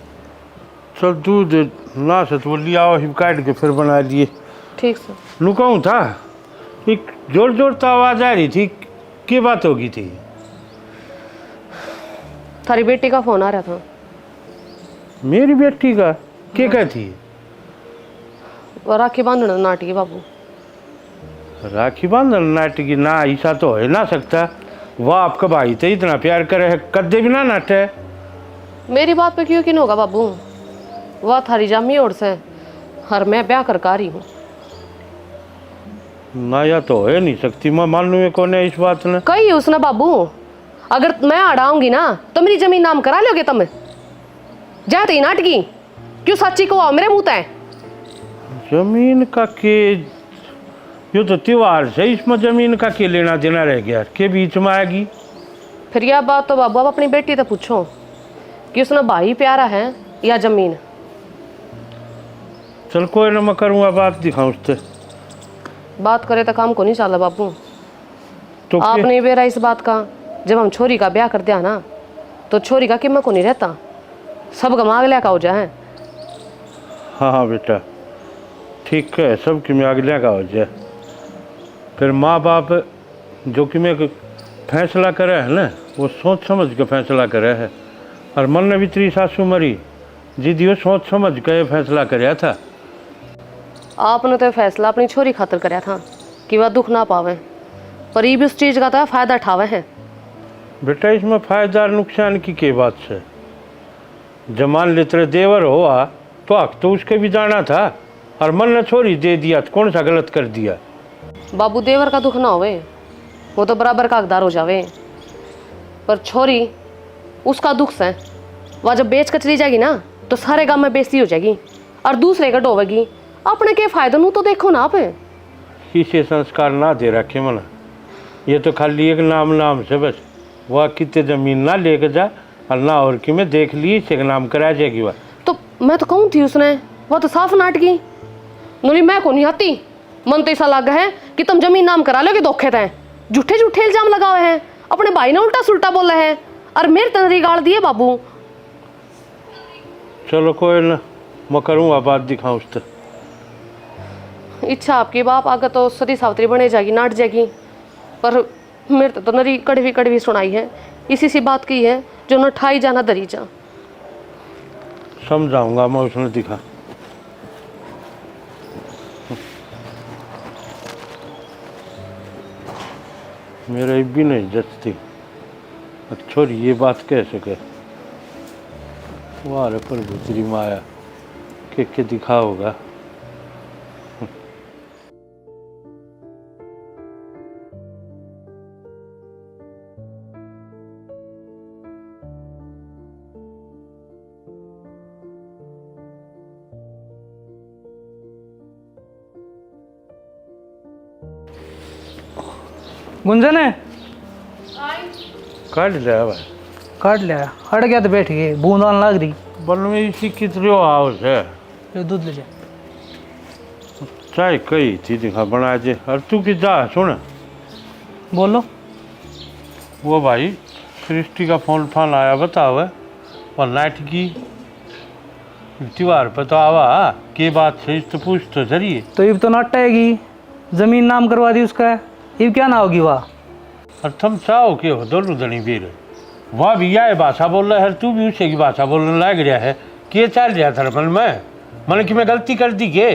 चल दूध ना से तो लिया आओ, हिम काट के फिर बना दिए। ठीक से। नू कहूँ था एक जोर जोर तो आवाज आ रही थी, क्या बात होगी थी? थारी बेटी का फोन आ रहा था। मेरी बेटी का? क्या कहती है? वो राखी बांधना नाटी बाबू। राखी बांधन नाटकी ना, ऐसा तो हो ना सकता। वह आपका भाई तो इतना प्यार करे है, कदे भी ना नाटे। मेरी बात पे क्यों यकीन होगा बाबू? वह थारी जामी और से हर मैं ब्याह कर रही हूँ ना, या तो है नहीं सकती, मैं मान लूँ कौन है इस बात ने। कही उसने बाबू, अगर मैं अड़ाऊंगी ना तो मेरी जमीन नाम करा लोगे तुम? जाते ही नाटकी क्यों सच्ची को आओ मेरे मुंह तय। जमीन का के यो तो त्योहार से, इसमें जमीन का के लेना देना रह गया, के बीच में आएगी। फिर यह बात तो बाबू अब अपनी बेटी तो पूछो कि उसने भाई प्यारा है या जमीन। चल कोई ना, मैं करूँगा बात, दिखाऊँ उससे। बात करे तो काम को नहीं चला बाबू। तो आप नहीं बेरा इस बात का, जब हम छोरी का ब्याह कर दिया ना तो छोरी का कीमत को नहीं रहता, सब गमाग लिया का हो जाए। हाँ बेटा ठीक है, सब कि मैं अगले का हो जाए। फिर माँ बाप जो कि मैं फैसला करे है ना, वो सोच समझ के फैसला करे है। और मन ने भी तेरी सासू मरी जिदियो सोच समझ के फैसला कराया था। आपने तो फैसला अपनी छोरी खातर कराया था कि वह दुख ना पावे, पर ये भी उस चीज का तो फायदा उठावे है। बेटा इसमें फायदा नुकसान की बात से, जमान ले तेरे देवर हुआ तो हक तो उसके भी जाना था, और मन ने छोरी दे दिया तो कौन सा गलत कर दिया। बाबू देवर का दुख ना होवे, वो तो बराबर का हकदार हो जावे, पर छोरी उसका दुख से वह जब बेच कर चली जाएगी ना तो सारे गांव में बेइज्जती हो जाएगी और दूसरे का डोवेगी। अपने के फायदे नू तो देखो ना आप। इसे संस्कार ना दे रखे मन, ये तो खाली एक नाम से बस। वह कितने जमीन ना लेके जा और ना और कि मैं देख ली इसे नाम करा जाएगी वह। तो मैं तो कहूँ थी उसने, वह तो साफ नाटकी नोली मैं को नहीं आती। मन तो ऐसा लगा है कि तुम जमीन नाम करा लोगे धोखे थे, झूठे झूठे इल्जाम लगाए हैं, अपने भाई ने उल्टा सुल्टा बोला है और मेरे तनरी गाड़ दिए बाबू। चलो कोई ना, मैं करूँगा बात, दिखाऊँ उससे। इच्छा आपकी बाप आगे तो सती सावित्री बने जाएगी, नाट जाएगी, पर मेरे तो नरी कड़वी सुनाई है। इसी सी बात की है जो न ठाई जाना दरी जा। समझाऊंगा मैं, उसने दिखा। मेरा भी नहीं जचती, छोरी ये बात कह सके। वाह प्रभु तेरी माया के दिखा होगा। गुंजन है काट लिया भाई, काट लिया, हट गया तो बैठ गए, बूंद आने लग रही। बल में इसी कितने हाउस है, ये दूध ले जा। चाय कही थी दिखा बना जे। और तू कि जा सुन, बोलो। वो भाई सृष्टि का फोन आया, बताओ और नाइट की त्योहार पर तो आवा के बात से तो पूछ तो जरिए। तो इब तो नाटेगी, जमीन नाम करवा दी उसका, इब क्या ना होगी वाह। और तुम चाहो कि हो दोनों धनी वीर, वह भी यह भाषा बोल रहा है, तू भी उसे की भाषा बोलने लग रहा है। के चल रहा था मन में, मन की मैं गलती कर दी के?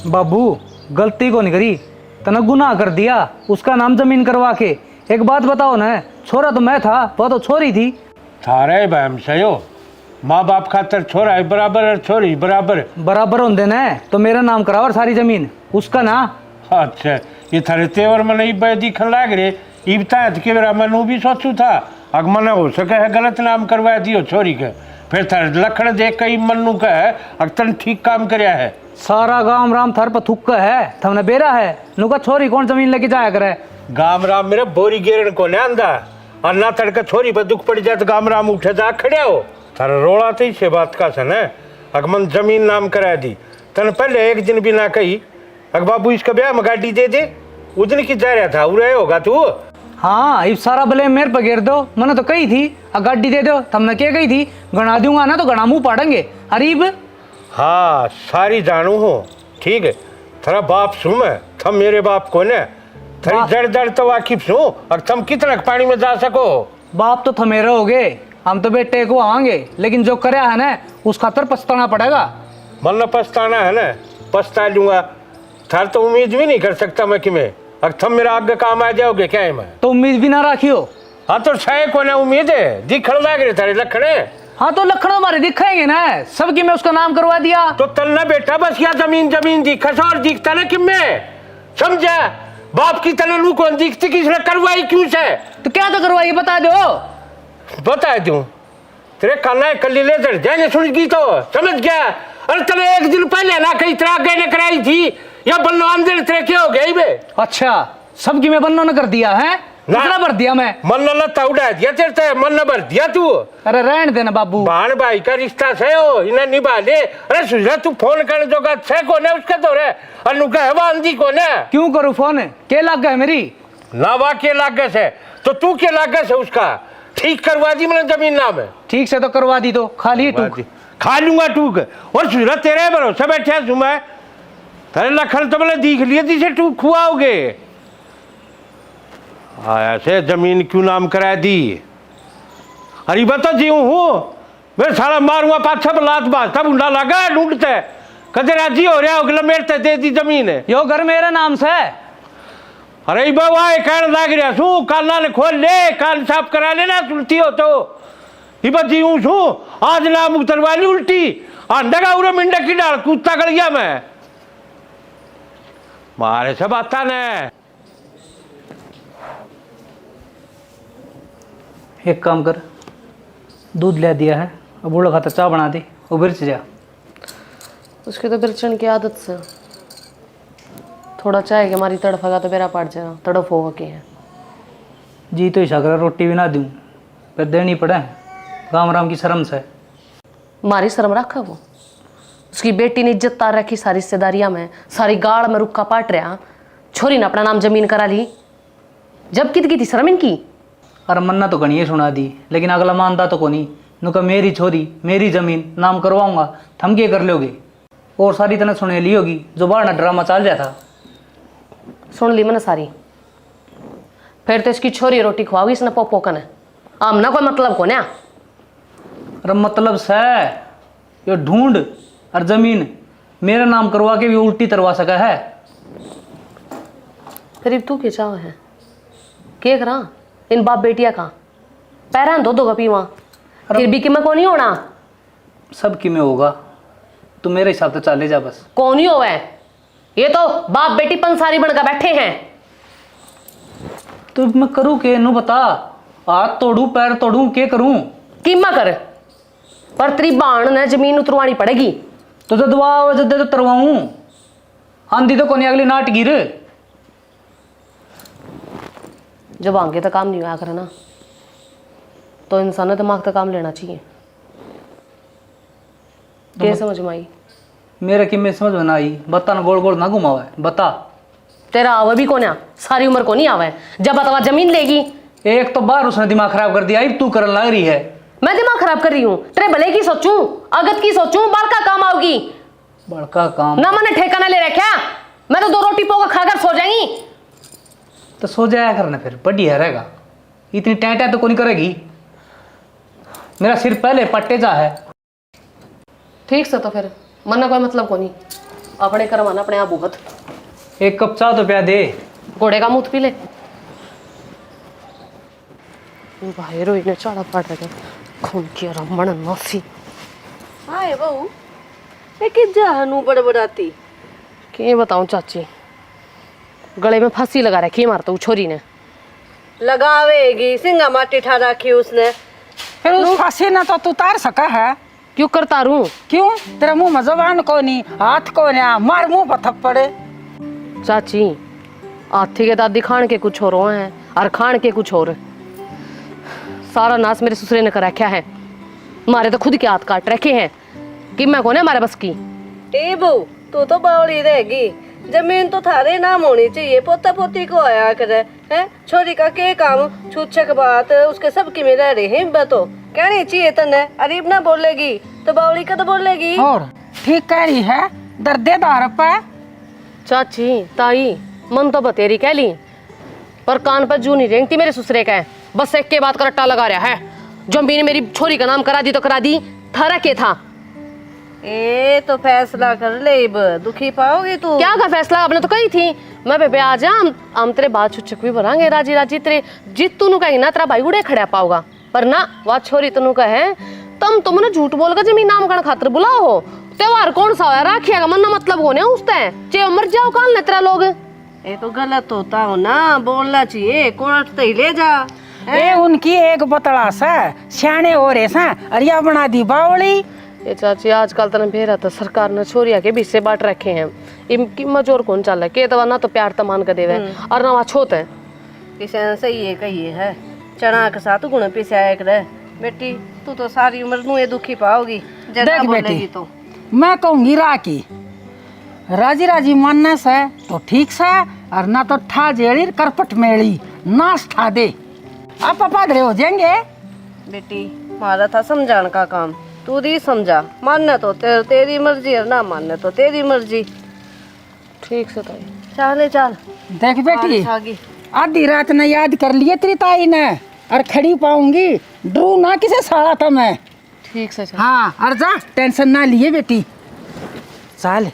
बाबू गलती को नहीं करी, तना गुनाह कर दिया, उसका नाम जमीन करवा के। एक बात बताओ ना, छोरा तो मैं था, वह तो छोरी थी। थारे बहम से हो, माँ बाप खातर छोरा है बराबर और छोरी बराबर। बराबर होने देना है तो मेरा नाम कराओ, सारी जमीन उसका ना। अच्छा ये थारे तेवर मन इब दिखन लाग रहे, इब के मेरा मन भी सोचू था, अग मन हो सके है गलत नाम करवा दियो छोरी के, फिर थारे लखन देख के मनु का है अग तन ठीक काम करया है। सारा गांव राम थर पर थुक्का है, थमने बेरा है नुका छोरी कौन जमीन लेके जाया करे। गाम राम मेरे बोरी गिरन को आंदा, और ना तड़का छोरी पर दुख पड़ जाए तो गाम राम उठे जा खड़े हो। थारा रोला तो इसे बात का सन है, अग मन जमीन नाम करा दी, तन पहले एक दिन भी ना कही अग बाबू इसका ब्याह में गाड़ी दे दे, उजन की जा रहा था उरे होगा तू। हाँ इब सारा ब्लेम मेरे पर घेर दो, मैंने तो कही थी गाड़ी दे दो, तुमने क्या कही थी गणा दूंगा ना तो गणा मुँह पाड़ेंगे अरीब। हाँ सारी जानू हो, ठीक है थारा बाप सू मैं, थम मेरे बाप को ने थरी जड़ जड़ तो वाकिफ सू, और थम कितना पानी में जा सको। बाप तो थमेरे हो गए, हम तो बेटे को आएंगे, लेकिन जो करया है ना उस खातर पछताना पड़ेगा। मन पछताना है ना, पछता लूंगा, थार तो उम्मीद भी नहीं कर सकता मैं कि मैं अब तुम मेरा आगे काम आ जाओगे क्या है? मैं तो उम्मीद भी ना रखियो। हाँ तो सही को ना उम्मीद है, दिखण लग रहे तेरे लखड़े। हाँ तो लखनऊ हमारे दिखेंगे ना, सबकी मैं उसका नाम करवा दिया। तो तलना बेटा बस या जमीन जमीन दिखा और दिखता ना कि मैं समझा बाप की तरह नू कौन दिखती किसने करवाई क्यों से? तो क्या तो करवाई बता दो। बता दूं तेरे काना कल्ली ले चढ़ जाएंगे सुन की तो समझ गया। अरे तेरे एक दिन पहले ना कहीं तरह गए कराई थी या बलवान दिन तेरे क्या हो गई बे? अच्छा सबकी मैं बन्नो ने कर दिया है, कितना भर दिया मैं? मन न उड़ा दिया तेरे से, मन न भर दिया तू। अरे रहने देना बाबू, भाण भाई का रिश्ता से हो इन्हें निभा ले। अरे सुझा तू फोन करने जो का छे को ने उसके तो रे अनुका है वांदी को ने। क्यों करूं फोन, के लाग गए मेरी? ना वा के लाग गए से तो तू के लाग गए से उसका ठीक करवा दी मैंने जमीन नाम है। ठीक से तो करवा दी, तो खाली टूक खा लूंगा टूक। और सुझा तेरे भरोसे बैठे सुमा तेरे लखन तो मैंने देख लिया जिसे टूक खुआओगे। ऐसे जमीन क्यों नाम करा दी? अरे बता जी हूँ मैं सारा मारूंगा पाछा लात बाजता बुंडा लगा ढूंढते कदे राजी हो रहा हो मेरे दे दी जमीन है यो घर मेरे नाम से। अरे बाबा कहने लग रहा शू काना ने खोल ले, कान साफ करा लेना उल्टी हो तो ही बची हूँ शू आज नाम उतरवा ली उल्टी आंडा उरे मिंडा की डाल कूदता कर गया मैं मारे सब आता ने। एक काम कर, दूध ले दिया है, अब बूढ़ा खाता चाय बना दे, उबर से जा। उसके तो बिरचन की आदत से थोड़ा चाय के हमारी तड़फेगा तो मेरा पड़ जाएगा, तड़फ हो के है जी। तो इशाकरा रोटी भी ना दूँ फिर देनी पड़े, राम राम की शर्म से। मारी शर्म रखा वो, उसकी बेटी ने इज्जत तार रखी सारी रिश्तेदारियां में, सारी गाड़ में रुक्का पाट रहा, छोरी ने अपना नाम जमीन करा ली, जब कित की थी शर्म इनकी। अरे मन्ना तो गणिये सुना दी, लेकिन अगला मानता तो कोनी। नुका मेरी छोरी मेरी जमीन नाम करवाऊंगा, थम के कर लोगे? और सारी तना सुने ली होगी जो बाहर ड्रामा चल जाता। सुन ली मैंने सारी, फिर तो इसकी छोरी रोटी खुआओगी इसने पोपो कने, आमना कोई मतलब को ना। अरे मतलब से यो ढूंढ और जमीन मेरा नाम करवा के भी उल्टी तरवा सका है। फिर तू क्या चाह है के करा इन बाप बेटिया का पैरा दो का पीवा, फिर भी कि मैं कौन ही होना? सब कि में होगा, तू मेरे हिसाब से चाले जा बस। कौन ही हो है? ये तो बाप बेटी पंसारी बनकर बैठे हैं। तो मैं करूँ के नू बता, हाथ तोड़ू पैर तोड़ू के करूँ? कीमा कर, पर तेरी बाण ने जमीन उतरवानी पड़ेगी। तो दवा जदे तो तरवाऊं, आंधी तो कोनी अगली नाट गिर। जब आगे तक काम नहीं हुआ करे ना तो इंसान ने दिमाग तक काम लेना चाहिए। क्या समझ में आई? मेरा कि में समझ में ना आई, बता ना गोल गोल ना घुमावा है, बता। तेरा आवे भी कौन है, सारी उम्र को नहीं आवे, जब बतवा जमीन लेगी। एक तो बार उसने दिमाग खराब कर दिया, तू करने लग रही है। मैं दिमाग खराब कर रही हूँ? तेरे भले की सोचूं, अगत की सोचूं, बड़का काम आओगी। बड़का काम ना मैंने ठेका ना ले रखा, मैं तो 2 रोटी पोगा खाकर सो जाएंगी। तो सो जाया करना फिर, बढ़िया रहेगा। इतनी टैटा तो कोनी करेगी, मेरा सिर पहले पट्टे जा है। ठीक से तो फिर मरना कोई मतलब को नहीं, अपने करवाना अपने आप भुगत। एक कप चाय तो प्या दे, घोड़े का मुंह पी ले। भाई रोई ने चाड़ा पड़ रहा खून की रमण नौसी। हाय बहू, ये कि जहनु बड़बड़ाती के बताऊं चाची, गले में फांसी लगा रखी है मारता छोरी ने। लगावेगी, सिंगा माटी ठा रखी उसने। फिर उस फांसी ना तो तू उतार सका है? क्यों करता रू? क्यों? तेरा मुंह में जबान को नहीं, हाथ को नहीं, मार मुंह पर थप्पड़े। चाची हाथी के दादी खान के कुछ और हैं और खान के कुछ और। सारा नाश मेरे ससुरे ने कर रखा है, मारे तो खुद के हाथ काट रखे हैं कि मैं कौन है हमारे बस की। ए बहू, तू तो बावली रहेगी, जमीन तो थारे नाम होनी चाहिए, पोता पोती को आया करे है। छोरी का के काम छूछक बात उसके सब की में रह रहे हैं, बतो कहनी चाहिए तने। अरीब ना बोलेगी तो बावली का तो बोलेगी। और ठीक कह रही है, दर्देदार पे। चाची ताई मन तो बतेरी कह ली, पर कान पर जू नहीं रेंगती मेरे ससुरे का है। बस एक के बात का रट्टा लगा रहा है, जमीन मेरी छोरी का नाम करा दी तो करा दी, थारा के था। ए तो फैसला कर ले, दुखी पाओगी तू। क्या का फैसला? आपने तो कही थी मैं बेबे आ जा, हम तेरे बात छुच्छक भी भरांगे राजी राजी तेरे जित तू कहेगी ना तेरा भाई उड़े खड़ा पाओगा, पर ना वह छोरी तनु कहे तुमने झूठ बोलकर जमीन नाम का खातर बुलाओ हो। त्योहार कौन सा है राखिया का मन मतलब होने उसते चे मर जाओ काल ने तेरा लोग। ये तो गलत होता हो ना, बोलना चाहिए कोर्ट तो ही ले जा। ए उनकी एक बतला सा सियाने हो रहे सा अरिया बना दी बावली। ये चाची आजकल तो भेरा तो सरकार ने छोरिया के बीच बांट रखे हैं, इनकी मजोर कौन चल है के तो ना तो प्यार तो मान कर देवे और ना वहाँ छोत है। किसी ने सही है कही है, चना के साथ गुण पीछे आया करे। बेटी तू तो सारी उम्र नू ये दुखी पाओगी, देख बेटी तो मैं कहूँगी राखी राजी राजी मानने से तो ठीक से, और ना तो ठा जेड़ी करपट मेली नाश ठा दे, आप पादरे हो जाएंगे। बेटी हमारा था समझाने का काम, तू दी समझा, मानना तो तेरी मर्जी और ना मानना तो तेरी मर्जी। ठीक से ताई चले चल। देख बेटी आधी रात ने याद कर लिए तेरी ताई ने, और खड़ी पाऊंगी डरू ना किसे साड़ा था मैं। ठीक से चल। हाँ और जा टेंशन ना लिए बेटी, चल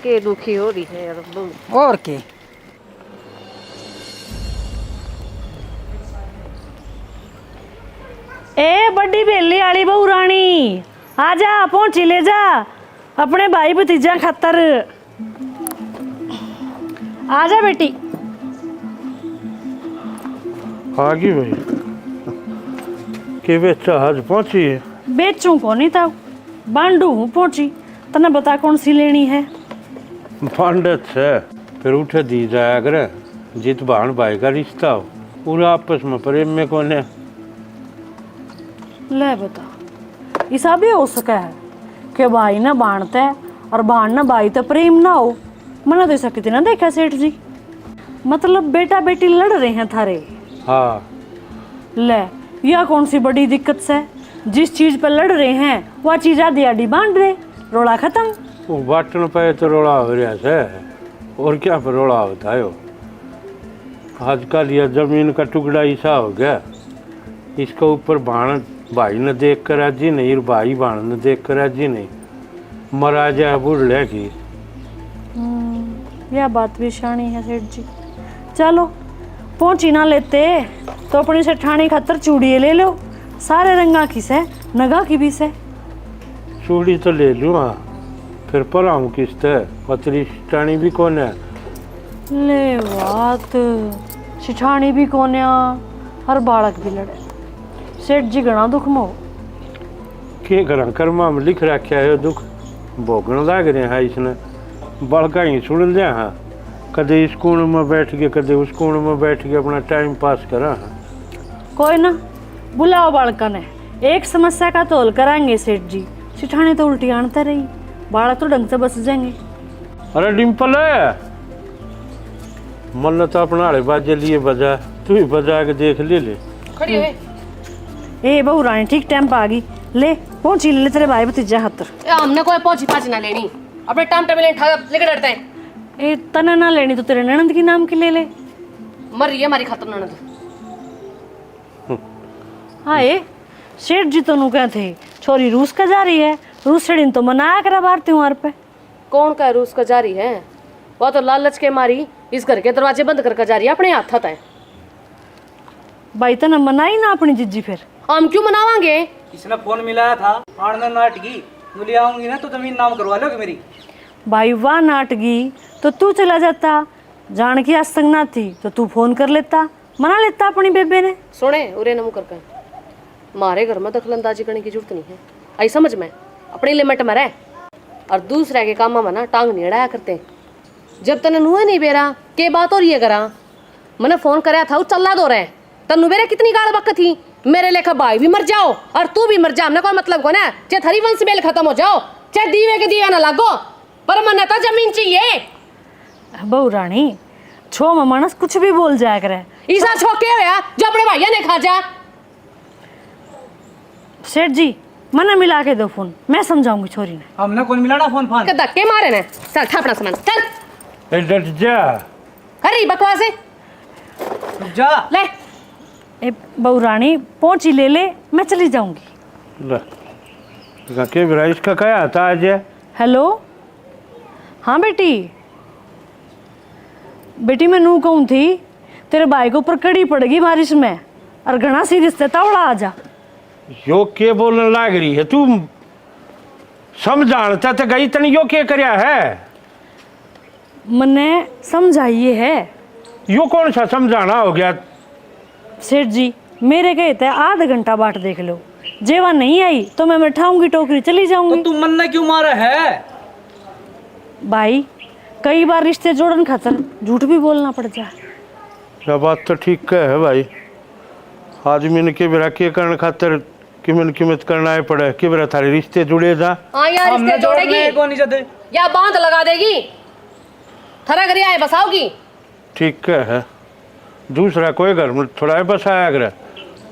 के दुखी हो रही है यार। और के ए बड़ी बेली आली बहू रानी आजा पहुंची ले जा अपने भाई भतीजा खातर, आजा बेटी। आ गई भाई के बेचा आज पहुंची है। बेचूं को नहीं था बांडू हूँ पहुंची, तने बता कौन सी लेनी है। पंडित है फिर उठे दी जाया करे, जित बहन भाई का रिश्ता हो पूरा आपस में प्रेम में कौन है। ले बता ऐसा भी हो सका है कि भाई ना बांधता है और बहन ना भाई तो प्रेम ना हो। मैंने तो ऐसा कितना देखा सेठ जी, मतलब बेटा बेटी लड़ रहे हैं थारे। हाँ ले यह कौन सी बड़ी दिक्कत से, जिस चीज पर लड़ रहे हैं वह चीज आधी आधी बांध रहे, रोड़ा खत्म। वो बाटन पे तो रोड़ा हो रहा है, और क्या पर रोड़ा होता है। आजकल यह जमीन का टुकड़ा ऐसा हो गया, इसके ऊपर बहन भाई ने देख कर राजी नहीं और भाई बहन ने देख कर राजी नहीं, मरा जाए बुढ़ की। यह बात भी शानी है सेठ जी। चलो पहुंची ना लेते तो अपनी सेठानी खातर चूड़िए ले लो, सारे रंगा की से नगा की भी से। चूड़ी तो ले लूँ हाँ, फिर पर आऊँ किस्त है, पतली सिठानी भी कौन है। ले बात सिठानी भी कौन और बालक भी लड़े, सेठ जी घना दुख में हो। के करा कर्मा में लिख रखा है दुख, भोगन लग रहे हैं इसने, बड़का ही सुन लिया हाँ, कदे इस कोण में बैठ के कदे उस कोण में बैठ के अपना टाइम पास करा। कोई ना बुलाओ बालका ने, एक समस्या का तोल कराएंगे सेठ जी। सिठानी तो उल्टी आनते रही, बालक तो ढंग से बस जाएंगे। अरे डिम्पल है मन तो अपना आड़े बाजे लिए बजा, तू ही बजा के देख ले। खड़ी हुए ए बहू रानी ठीक टाइम पे आ गई, ले पहुंची ले तेरे भाई भतीजा खातर। हमने कोई पहुंची पाची ना लेनी, अपने टाइम टेबल लेकर डरते हैं। ए तना ना लेनी तो तेरे ननद की नाम की ले ले। मर रही है हमारी खातर ननद। हाँ ये सेठ जी तो नु क्या थे छोरी रूस का जा रही है, रूस से तो मनाया करा बार त्योहार पे। कौन का रूस का जारी है, वह तो लालच के मारी इस घर के दरवाजे बंद करके जा रही है अपने हाथ है। भाई तना मनाई ना अपनी जिज्जी, फिर हम क्यों मनावांगे। इसने फोन मिलाया था आनंद नाटकी ले आऊंगी ना तो जमीन नाम करवा लोगे मेरी। भाई वाह नाटगी तो तू चला जाता, जान की आज तक ना थी तो तू फोन कर लेता, मना लेता अपनी बेबे ने। सुने उरे नमू करके मारे घर में दखलंदाजी करने की जरूरत नहीं है, आई समझ में अपनी लिमिट में रह, और दूसरे के काम में ना टांग नहीं अड़ाया करते। जब तने नुआ नहीं बेरा के बात और ये करा, मैंने फोन कराया था चला दो रहे तनु बेरा कितनी गाल वक्त थी, मेरे लेखा भाई भी मर जाओ और तू भी मर जा, हमने कोई मतलब को ना, चाहे थरी वंश बेल खत्म हो जाओ, चाहे दीवे के दिया ना लागो, पर मन तो जमीन चाहिए। बहू रानी छो में मानस कुछ भी बोल जाया करे, ईसा छो के होया जो अपने भैया ने खा जा। सेठ जी मना मिला के दो फोन, मैं समझाऊंगी छोरी ने। हमने कौन मिलाना फोन फान धक्के मारे ने, चल खा अपना सामान चल। डट जा अरे बकवास है जा ले। ए बहू रानी पहुंची ले ले, मैं चली जाऊंगी। के ब्राइस का क्या आता आज। हेलो हाँ बेटी, बेटी मैं नू कहूँ थी तेरे भाई के ऊपर कड़ी पड़ेगी बारिश में और घना सी रिश्ते तावड़ा आ जा। यो के बोलने लाग रही है तू? समझाना तो गई तनी यो के करया है? मने समझाइए है। यो कौन सा समझाना हो गया? सेठ जी मेरे कहे थे आधा घंटा बाट देख लो, जेवा नहीं आई तो मैं बैठाऊंगी टोकरी चली जाऊंगी। तो तू मन ने क्यों मारा है? भाई कई बार रिश्ते जोड़न खातर झूठ भी बोलना पड़ जाए। यह बात तो ठीक है भाई। आदमी ने के बेरा के करने खातर कीमत करना है पड़े के बेरा थारे रिश्ते जुड़े जा। हाँ यार रिश्ते जोड़ेगी या बांध लगा देगी, थारा घर आए बसाओगी। ठीक है, दूसरा कोई घर में थोड़ा बसाया करे।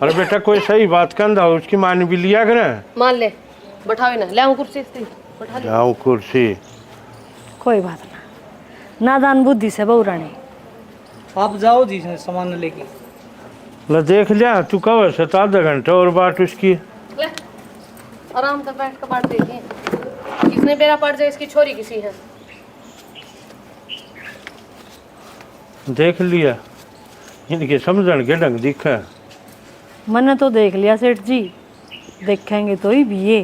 अरे बेटा कोई सही बात कहता हो उसकी मान भी लिया करे। मान ले, बैठाओ ना, ले आऊं कुर्सी बैठा ले। जाऊं कुर्सी। कोई बात ना, नादान बुद्धि से बहुरानी। आप जाओ जी सामान लेके। ल देख लिया तू कब से आधा घंटा और बाट उसकी। ले आराम से बैठ कर बांट देगी। किसने बेरा पड़ जाए इसकी छोरी किसी है। देख लिया इनके समझन के ढंग दिखा। मैंने तो देख लिया सेठ जी, देखेंगे तो ही भी ये।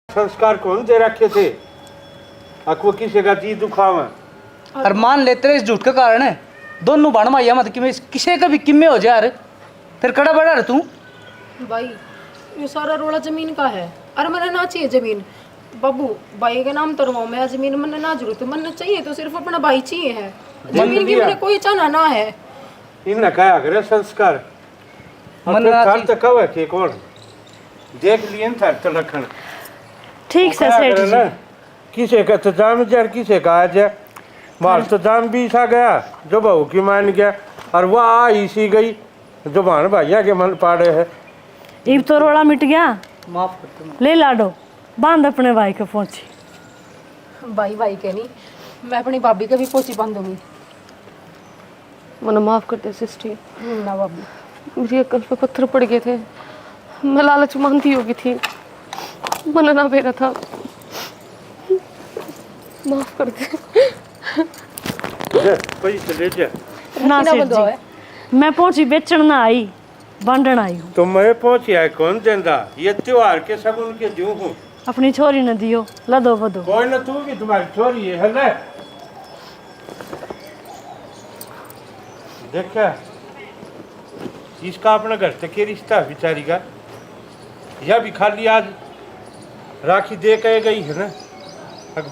संस्कार कौन दे रखे थे? अकवो किसी का जी दुखावा। और मान लेते इस झूठ के कारण है दोनों बाण माइया मत कि किसी का भी किम्मे हो जाए यार, फिर कड़ा बड़ा रे तू। भाई ये सारा रोड़ा जमीन का है, अरे मैंने ना चाहिए जमीन बाबू, भाई के नाम तरवाओ मैं जमीन मैंने ना जरूरत, मैंने चाहिए तो सिर्फ अपना भाई चाहिए है, जमीन की मैंने कोई चाहना ना है। इनने कहा करे संस्कार मन थार तक कव है के कौन देख लिए थार तो रखन ठीक से सेठ जी। किसे का तो जाम जार किसे का आज मार तो जाम भी सा गया जो बहू की मान गया और वह आ इसी गई जो भान भैया के मन पाड़े है। इब तो रोड़ा मिट गया, माफ कर ले लाडो बांध अपने भाई को पहुंची। भाई भाई के नहीं मैं अपनी भाभी के भी पोची बांध दूंगी। मना माफ कर दे सिस्टी। ना भाभी, मेरी अक्ल पे पत्थर पड़ गए थे, मैं लालच मानती होगी थी, मन ना बेरा था, माफ कर दे। ना सेठ जी, मैं पहुंची बेचन ना आई, बांधन आई हूँ। तो मैं पहुंचिया कौन देंदा? ये त्योहार के सब उनके दू हूँ। अपनी छोरी न दियो, लदो बदो। कोई ना, तू भी तुम्हारी छोरी है ना। देखा इसका अपना घर तक के रिश्ता बेचारी का, यह भी खाली आज राखी दे के गई है ना।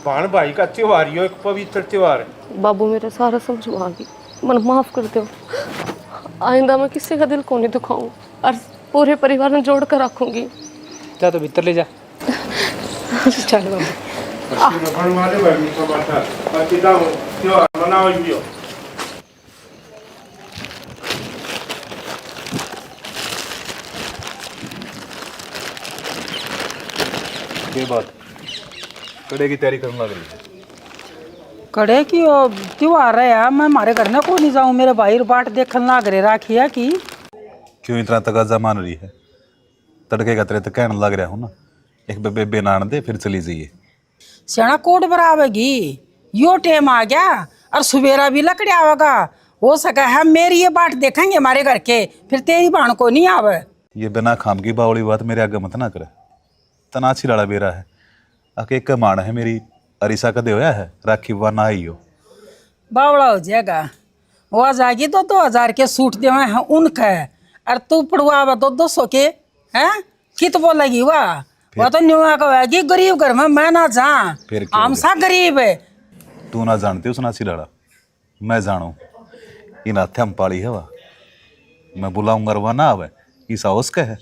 भाण भाई का त्योहार, यो एक पवित्र त्योहार है। बाबू मेरा सारा समझवा गई, मन माफ कर दो। आइंदा मैं किसी का दिल को नहीं दुखाऊं और पूरे परिवार में जोड़ कर रखूंगी। जा तो भीतर ले जा। चल बाबू। ये बात कड़े की तैयारी करने लग रही है। कड़े की त्योहार है, मैं हमारे घर में को नहीं जाऊं, मेरे भाई बाट देखने लग रहे राखी है कि क्यों इतना तगाजा मान रही है? तड़के का तेरे तो कहने लग रहा हूँ ना, एक बेबे नान दे फिर चली जाइए। सियाना कोट बराबेगी, यो टेम आ गया और सुबेरा भी लकड़ी आवेगा, हो सका है मेरी ये बाट देखेंगे हमारे घर के, फिर तेरी बाण को नहीं आवे। ये बिना खाम की बावली बात मेरे आगे मत ना करे। तनाची लाड़ा बेरा है, आके एक मान है मेरी अरिसा कदे होया है, राखी बना आई हो बावड़ा हो जाएगा। वो आ जाएगी तो 2000 के सूट दे हैं उनका, और तू पड़वा तो 200 के हैं, कित बोलेगी वह तो न्यूआ कहेगी गरीब घर में मैं ना जा, हम सा गरीब है। तू ना जानती उस नाची लाड़ा, मैं जानू। इन हाथे हम पाली है वह, मैं बुलाऊंगा वह ना आवे, ईसा उसका है।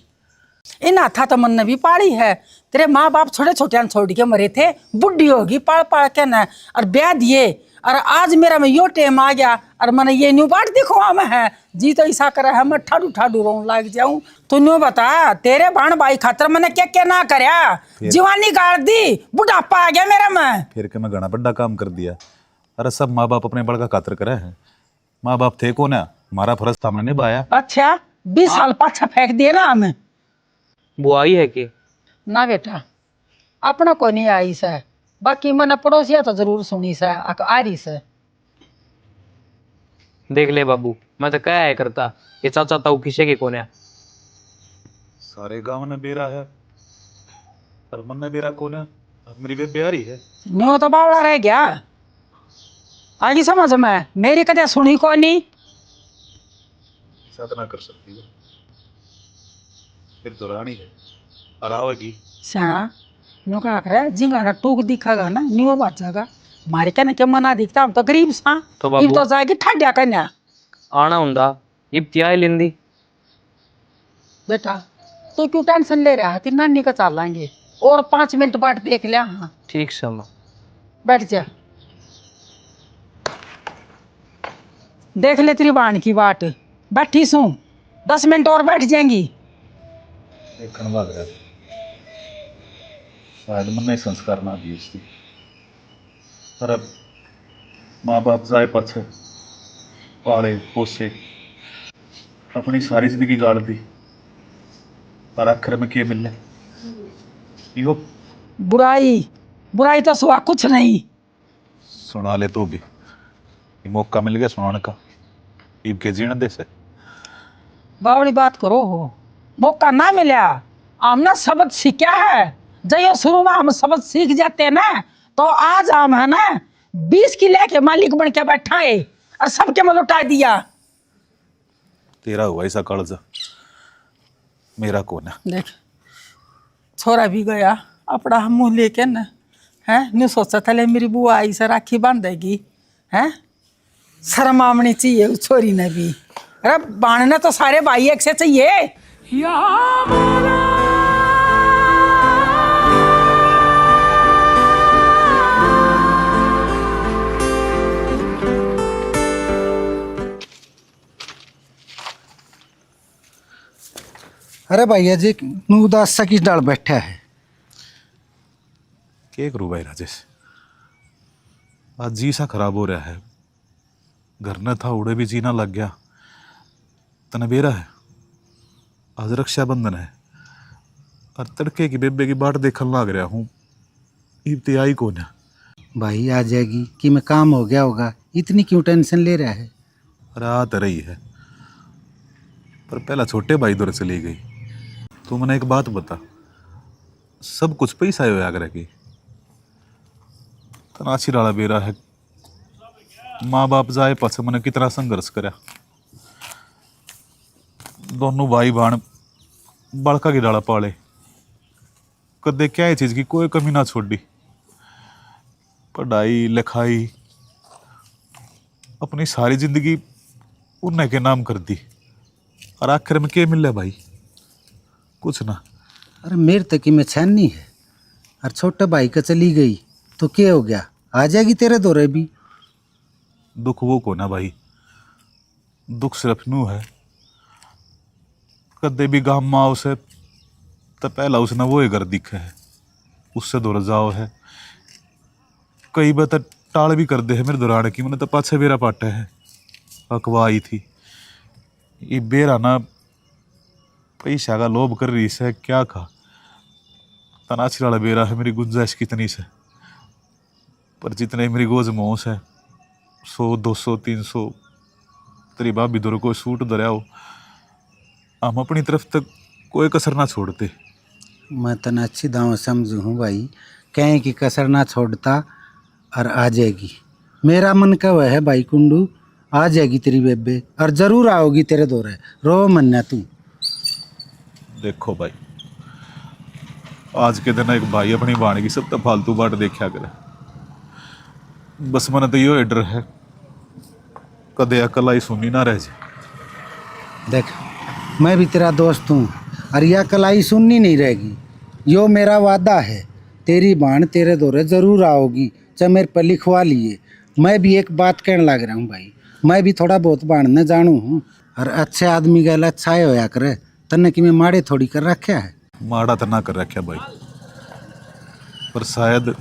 इन हाथा तो मन ने भी पाली है, तेरे माँ बाप छोटे छोटे छोड़ के मरे थे, बुढ़ी होगी पाल पाल के न, और ब्याह दिए, और आज मेरा में यो टेम आ गया और मैंने ये न्यू बाट देखो मैं है जी, तो ऐसा करे है मैं ठाडू ठाडू रोन लग जाऊं। तू न्यू बता तेरे बाण भाई खातर मैंने क्या क्या ना करया, जवानी गाड़ दी, बुढ़ापा आ गया मेरा में, फिर के मैं घना बड़ा काम कर दिया। अरे सब माँ बाप अपने बड़ का खातर करे हैं, माँ बाप थे कौन है, हमारा फर्ज था हमने निभाया। अच्छा 20 साल पाछा फेंक दिए ना हमें। वो आई है कि ना बेटा अपना को नहीं आई से, बाकी मैंने पड़ोसिया तो जरूर सुनी से आ रही से। देख ले बाबू, मैं तो क्या है करता, ये चाचा ताऊ किसे के कौन है? सारे गांव ने बेरा है, पर मन ने बेरा कौन है? अब मेरी बेबे आ रही है। न्यू तो बावड़ा रह गया, आगे समझ में मेरी कदे सुनी को नहीं। साथ ना कर सकती हो, फिर तो रानी है और आवेगी। श्याणा न्यू का आखिर जिंगा ना टूक दिखागा ना न्यू बात जागा, मारे क्या ना क्या मना दिखता, हम तो गरीब सा, तो बाबू तो जाएगी ठाड्या कन्या आना हुंदा इब त्याई लिंदी। बेटा तो क्यों टेंशन ले रहा है, तेरी नानी का चाल लाएंगे और 5 मिनट बाट देख लिया। हाँ ठीक समा, बैठ जा, देख ले तेरी बाण की बाट, बैठी सू 10 मिनट और बैठ जाएंगी। देखने लग रहा है शायद मन ने संस्कार ना दिए उसकी, पर अब माँ बाप जाए पछे पाले पोसे अपनी सारी जिंदगी गाड़ दी, पर आखिर में क्या मिलने? यो बुराई बुराई तो सुहा कुछ नहीं। सुना ले तू भी, ये मौका मिल गया सुनाने का, ईब के जीने दे से। बावड़ी बात करो हो, मौका ना मिला, हमने सबक सीखा है, जब शुरू में हम सबक सीख जाते ना तो आज हम है ना 20 किले के मालिक बन के बैठा है और सबके में लुटा दिया। तेरा हुआ ऐसा कर्जा, मेरा कौन है? देख छोरा भी गया अपना मुंह लेके न, है नहीं सोचा था ले मेरी बुआ आई से राखी बांधेगी, है शर्म आमनी चाहिए उस छोरी ने भी। अरे बांधना तो सारे भाई एक से चाहिए। अरे भैया जी उदास सा किस डाल बैठा है? क्या करूँ भाई राजेश, आज जी सा खराब हो रहा है। घर न था उड़े भी जीना लग गया। तनबेरा है, आज रक्षाबंधन है और तड़के की बेबे की बाट देखने लग रहा हूँ। इब्ते आई कौन है? भाई आ जाएगी कि मैं काम हो गया होगा, इतनी क्यों टेंशन ले रहा है? रात रही है, पर पहला छोटे भाई दौर चली गई। तू मैंने एक बात बता, सब कुछ पैसा हो आगरा की तनाची डाला बेरा है। माँ बाप जाए पास मैंने कितना संघर्ष करा। दोनों भाई बहन बड़का की डाला पाले, कदे क्या है चीज की कोई कमी ना छोड़ी। पढ़ाई लिखाई अपनी सारी जिंदगी उन्हें के नाम कर दी और आखिर में क्या मिल रहा भाई? कुछ ना। अरे मेरे तक में छानी है और छोटा भाई का चली गई तो क्या हो गया, आ जाएगी तेरे दौरे भी। दुख वो को ना भाई, दुख सिर्फ नू है। कदे भी गाँव माँ उसे तो पहला उसने वो घर दिखे है, उससे दौर जाओ है। कई बार तो टाल भी कर दे है मेरे दौरान की, मैंने तो पाछे बेरा पाटा है। अकवा आई थी ये बेरा ना पैसा का लोभ कर रही से क्या खा। तनाची वाला बेरा है, मेरी गुंजाइश कितनी से, पर जितने मेरी गोज मोस है 100 200 300 तेरी भाभी दौर कोई सूट दरिया हो, हम अपनी तरफ तक कोई कसर ना छोड़ते। मैं तना अच्छी दाव समझू हूँ भाई, कहीं की कसर ना छोड़ता और आ जाएगी। मेरा मन का वह है भाई कुंडू, आ जाएगी तेरी बेबे और जरूर आओगी तेरे दौरे। रो मन्ना तू। देखो भाई, आज के दिन एक भाई अपनी बाण की सब तो फालतू बाट देखा करे। बस मन तो यो डर है कदे अकल आई सुनी ना रह जाए। देख मैं भी तेरा दोस्त हूँ और यह कलाई सुननी नहीं रहेगी। यो मेरा वादा है, तेरी बाण तेरे दौरे जरूर आओगी, चाहे मेरे पर लिखवा लिए। मैं भी एक बात कहने लग रहा हूँ भाई, मैं भी थोड़ा बहुत बाणने जानू हूँ और अच्छे आदमी गल अच्छा होया करे। तन्ने कि मैं माड़े थोड़ी कर रखा है। माड़ा तो ना कर रखा भाई, पर शायद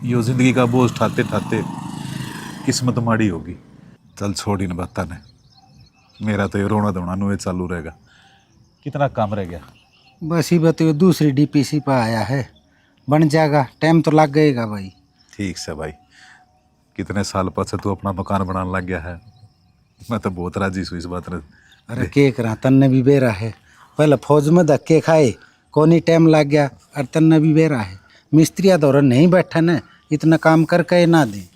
यो जिंदगी का बोझ ठाते ठाते किस्मत माड़ी होगी। चल छोड़ इन बात ने, मेरा तो ये रोना धोना नुए चालू रहेगा। कितना काम रह गया? बस ही बताइए, दूसरी डीपीसी पर आया है, बन जाएगा, टाइम तो लग गएगा भाई। ठीक से भाई, कितने साल पीछे तू अपना मकान बनाने लग गया है, मैं तो बहुत राजी हूँ इस बात ने। अरे के करा, तन्ने भी बेरा है, पहले फौज में धक्के खाए, कोनी टाइम लग गया और तन्ने भी बेरा है। मिस्त्रिया दौरा नहीं बैठा न, इतना काम करके ना दे।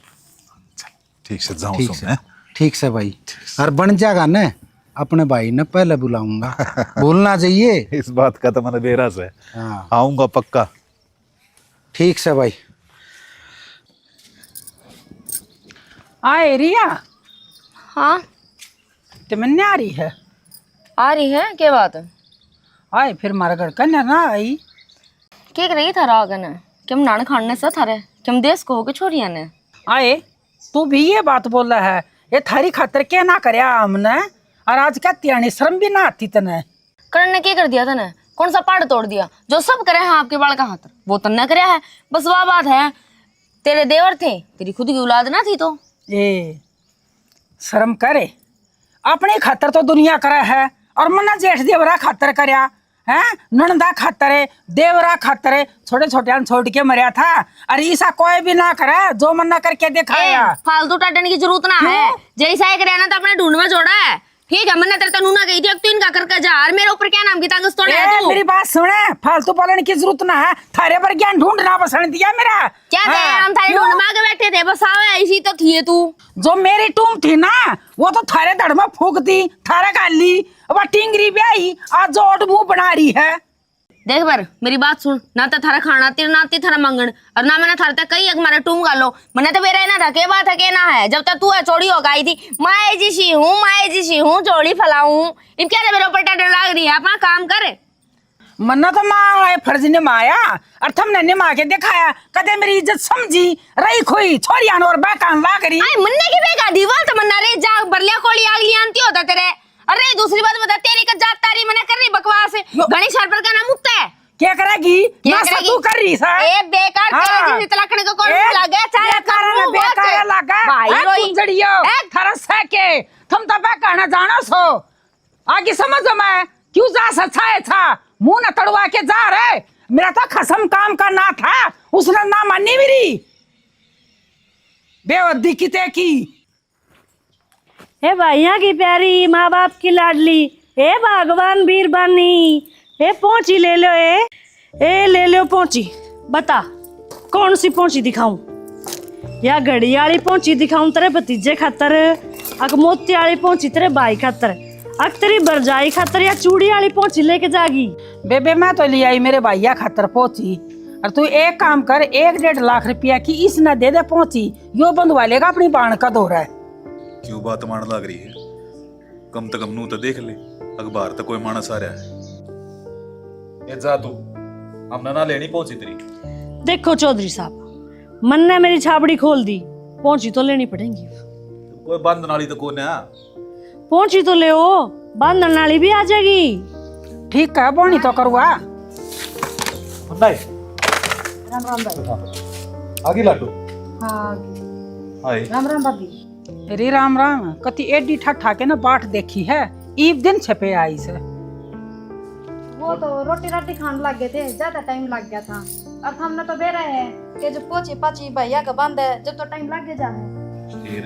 ठीक से जाऊँ ठीक से, ठीक से भाई, और बन जाएगा न, अपने भाई ने पहले बुलाऊंगा, भूलना चाहिए। इस बात का तो मैंने बेरा से हाँ आऊँगा पक्का। ठीक से भाई। आए रिया? हाँ तमन्ने आ रही है? आ रही है, क्या बात है? आए फिर मारा घर कन्या ना आई? क्या कर रही था रागन? क्यों नान खाने से थारे क्यों देश को होके छोड़िया ने? आए तू भी ये बात बोल रहा है, ये थारी खातर क्या ना करया हमने, और आज क्या त्यानी शर्म भी ना आती तने? करने क्या कर दिया तने? कौन सा पहाड़ तोड़ दिया? जो सब करे हैं आपके बाल का खातर वो तन्ने करया है। बस वह बात है, तेरे देवर थे, तेरी खुद की औलाद ना थी तो। ए शर्म करे, अपने खातर तो दुनिया करे है, और मना जेठ देवरा खातर करया है, ननदा खातर है, देवरा खातर है, छोटे छोटे छोड़ के मरिया था। अरे ऐसा कोई भी ना करे जो मन ना करके दिखाया। फालतू टाटने की जरूरत ना है, जैसा एक रहना तो अपने ढूंढ में जोड़ा है। ठीक है, मैंने तेरे तनु ना गई थी, अब तू इनका करके जा, और मेरे ऊपर क्या नाम की ताकत तोड़े है तू? मेरी बात सुने, फालतू बोलने की जरूरत ना है, थारे पर ज्ञान ढूंढना पसंद दिया मेरा। क्या हाँ, हम थारे ढूंढ में आके बैठे थे, बस आवे ऐसी तो थी तू। जो मेरी टूम थी ना, वो तो थारे धड़ में फूक दी, थारे गाली, अब टिंगरी भी आई, आज जोड़ मुंह बना रही है। देख बर मेरी बात सुन, ना तो थारा खाना तिर ना ती थारा मंगन, और ना मैंने थारे तक कई एक मारे टूम गालो। मैंने तो बेरा ना था, के बात है के ना है, जब तक तू है चोड़ी हो गई थी। माए जी सी हूँ जोड़ी फलाऊं, इन क्या मेरे ऊपर डर लग रही है, अपना काम करे। मन्ना तो माँ फर्ज ने माया, और तुमने निमा के दिखाया, कदे मेरी इज्जत समझी रही खोई छोड़ियान और बेकान लाग रही। आई मन्ने की बेका दीवार तो मन्ना रे जा बरलिया कोली आगली आंती होता तेरे। अरे दूसरी बात बता, तेरी का जात तारी मैंने कर रही बकवास, घणी सर पर का नाम मुत्ता है। क्या करेगी? क्या करेगी? तू कर रही सा? ए बेकार तेरे जिस तलाकने को कौन लग गया? चाहे कर लागा भाई है रोई। कुंजड़ियो थरस है के तुम तो बे कहना जानो सो आगे समझ मैं क्यों जा सच्चा है था मुंह न तड़वा के जा रहे मेरा तो खसम काम का ना था उसने ना मानी मेरी बेवद्दी किते की हे भाइया की प्यारी माँ बाप की लाडली हे भगवान वीर बानी हे पहुंची ले लो ए ले लो पहुंची बता कौन सी पहुंची दिखाऊं या घड़ी वाली पहुंची दिखाऊं तेरे भतीजे खातर अक मोती वाली पहुंची तेरे भाई खातर अक तेरी बरजाई खातर या चूड़ी वाली पहुंची लेके जागी बेबे मैं तो ले आई मेरे भैया खातर पहुंची और तू एक काम कर 1-1.5 लाख रुपया की इस न दे पहुंची यो बंधवा लेगा अपनी बाण का दौरा है क्यों बात मान लग रही है कम तो कम नू तो देख ले अखबार तो कोई मानस आ रहा है ये जा तू हमने ना लेनी पहुंची तेरी देखो चौधरी साहब मन ने मेरी छाबड़ी खोल दी पहुंची तो लेनी पड़ेगी कोई बंद नाली तो कोई ना पहुंची तो ले बांधन वाली भी आ जाएगी ठीक है बोनी तो करवा राम राम भाई आगे लाडू हाँ हाय राम राम भाभी अरे राम राम कति एडी ठा के ना बाट देखी है ईब दिन छपे आई से वो तो रोटी राटी खाने लग गए थे ज्यादा टाइम लग गया था और हमने तो बेरा है कि जो पोची पाची भैया का बंद है जब तो टाइम लग गया है शेर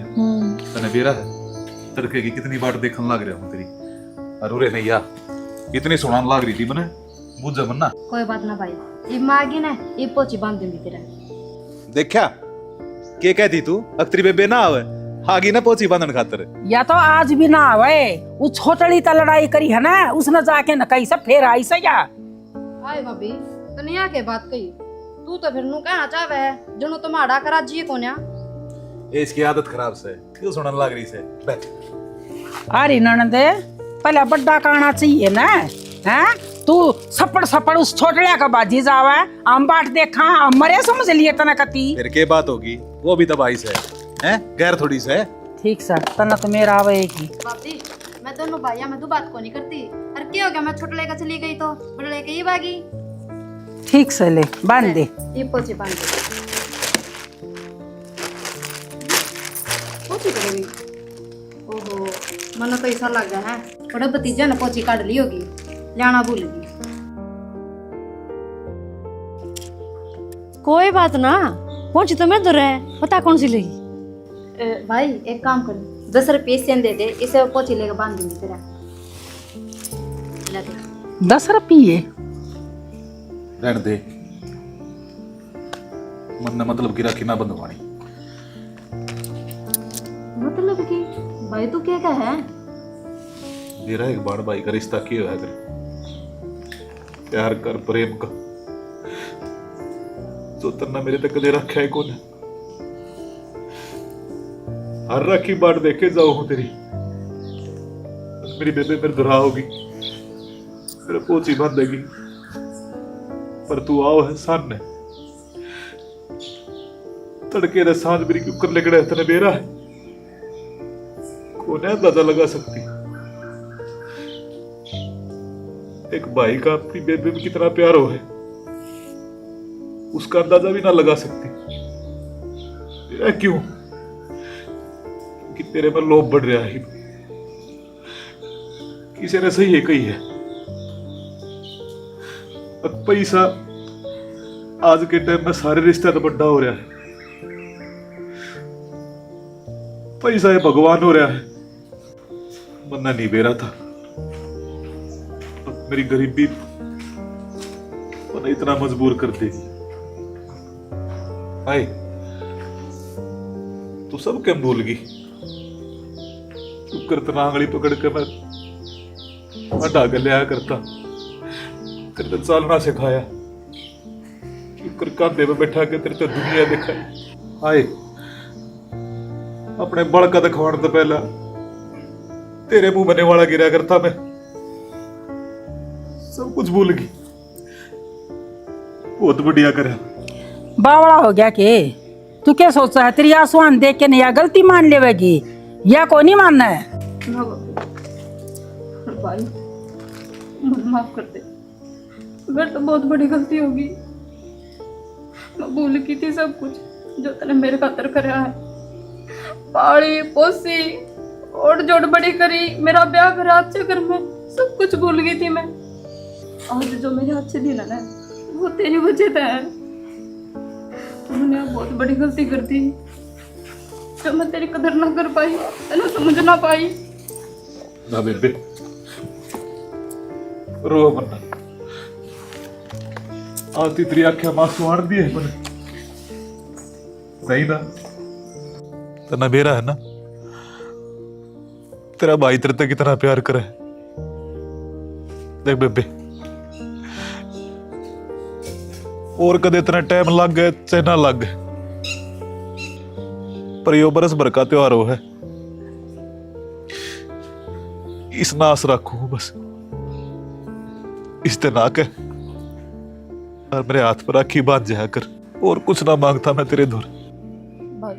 तने बेरा है तड़के की कितनी बार देखने लग रहा हूं तेरी अरे नैया इतनी सुनान लग रही थी मने बुझ मन्ना कोई बात ना भाई इब मागी ना इब पोची बांध दूंगी तेरा देखा के कहती तू अख्तरी बेबे ना आवे हागी ना पोची बांधन खातर या तो आज भी ना आवे वो छोटड़ी ता लड़ाई करी है ना उसने जाके न कही सब फेर आई से या आए भाभी तने यहाँ के बात कही तू तो फिर नु कहना चाहे जनो तुम्हारा करा जी को ना इसकी आदत खराब से क्यों सुनन लग रही से बैठ अरे ननदे पहले बड्डा कहना चाहिए ना हैं तू सपड़ उस छोटड़िया का बाजी जावा हम बाट देखा हम मरे समझ लिए तना कती फिर के बात होगी वो भी तबाही से हैं गैर थोड़ी से ठीक सर तना तो मेरा आवेगी भाभी मैं दोनों भाइया में दो बात को नहीं करती अरे क्या हो गया मैं छोटे लेकर चली गई तो बड़े लेके ही भागी ठीक से ले बांध दे ये पोची बांध दे पोची करेगी ओहो मन तो ऐसा लग गया है बड़ा भतीजा ने पोची काट ली होगी जाना भूल गई कोई बात ना पहुंची तो मैं दूर है पता कौन सी लेगी भाई एक काम कर 10 रुपये सेन दे दे इसे पोची लेकर बांध दूंगी तेरा ले दे 10 रुपये रहने दे मन ने मतलब की राखी ना बंधवानी मतलब कि भाई तू क्या कह है मेरा एक बाण भाई का रिश्ता क्यों है कर प्यार कर प्रेम का जो तन्ना मेरे तक कदे रखा है कौन हर राखी बाट देखे जाओ हूं तेरी मेरी बेबे मेरे दुरा होगी मेरे पोची बांधेगी पर तू आओ है सामने तड़के ने सांझ मेरी क्यों कर लेकड़े तने बेरा है कौन है अंदाजा लगा सकती एक भाई का अपनी बेबे में कितना प्यार हो है उसका अंदाजा भी ना लगा सकती क्यों कि तेरे पर लोभ बढ़ रहा है किसी ने सही है कही है पैसा आज के टाइम में सारे रिश्ते तो बड़ा हो रहा है पैसा है भगवान हो रहा है मन्ना नहीं बेरा था मेरी गरीबी मैंने इतना मजबूर कर दी भाई तू सब क्या भूल गई चुप कर तना आंगली पकड़ के मैं ढाक लिया करता तेरे तो चालना सिखाया चुप कर कांधे पे बैठा के तेरे तो दुनिया दिखाई आए अपने बड़ का दिखाने तो पहला तेरे मुंह बने वाला गिरा करता मैं सब कुछ भूल गई बहुत बढ़िया करे बावड़ा हो गया के तू क्या सोचा है तेरी आसमान देख के नहीं या गलती मान लेवेगी या को नहीं मानना है भाई मुझे माफ कर दे मेरे तो बहुत बड़ी गलती होगी मैं भूल की थी सब कुछ जो तूने मेरे खातर कराया है पाली पोसी और जोड़ बड़ी करी, मेरा ब्याह करा अच्छे घर में, सब कुछ भूल गई थी मैं। आज जो मेरे अच्छे दिन है ना वो तेरी वजह से है। तूने बहुत बड़ी गलती कर दी जब मैं तेरी कदर ना कर पाई, तेने समझ ना पाई। ना बेबे रो मत, आती तेरी आंखें मासूम आड़ दी है मैंने, नहीं ना तना बेरा है ना, तेरा भाई तेरे तक कितना प्यार करे। देख बेबे और कदे इतना टाइम लग गए चाहे ना लग गए, पर यो बरस भर का त्योहार हो है, इस नास रखू बस, इस ना के और मेरे हाथ पर राखी बांध जाया कर, और कुछ ना मांगता मैं तेरे दूर। भाई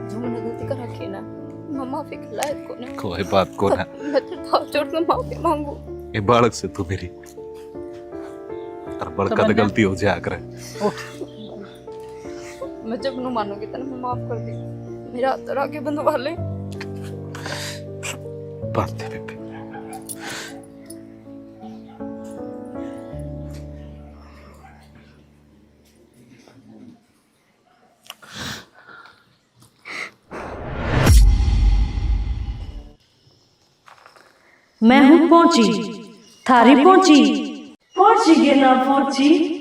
जो मैंने गलती कर रखी है ना, मैं माफी के लायक को नहीं। कोई बात को ना, मैं तेरे हाथ जोड़ के माफी मांगू। ये बालक से तू मेरी और बड़का तो गलती हो जाया करे। मैं जब नु मानूंगी तेने मैं माफ कर दी, मेरा हाथ राखी बंधवा ले। बात दे बेबे। मैं हूँ पहुंची, थारी पहुंची, पहुंची के ना पहुंची।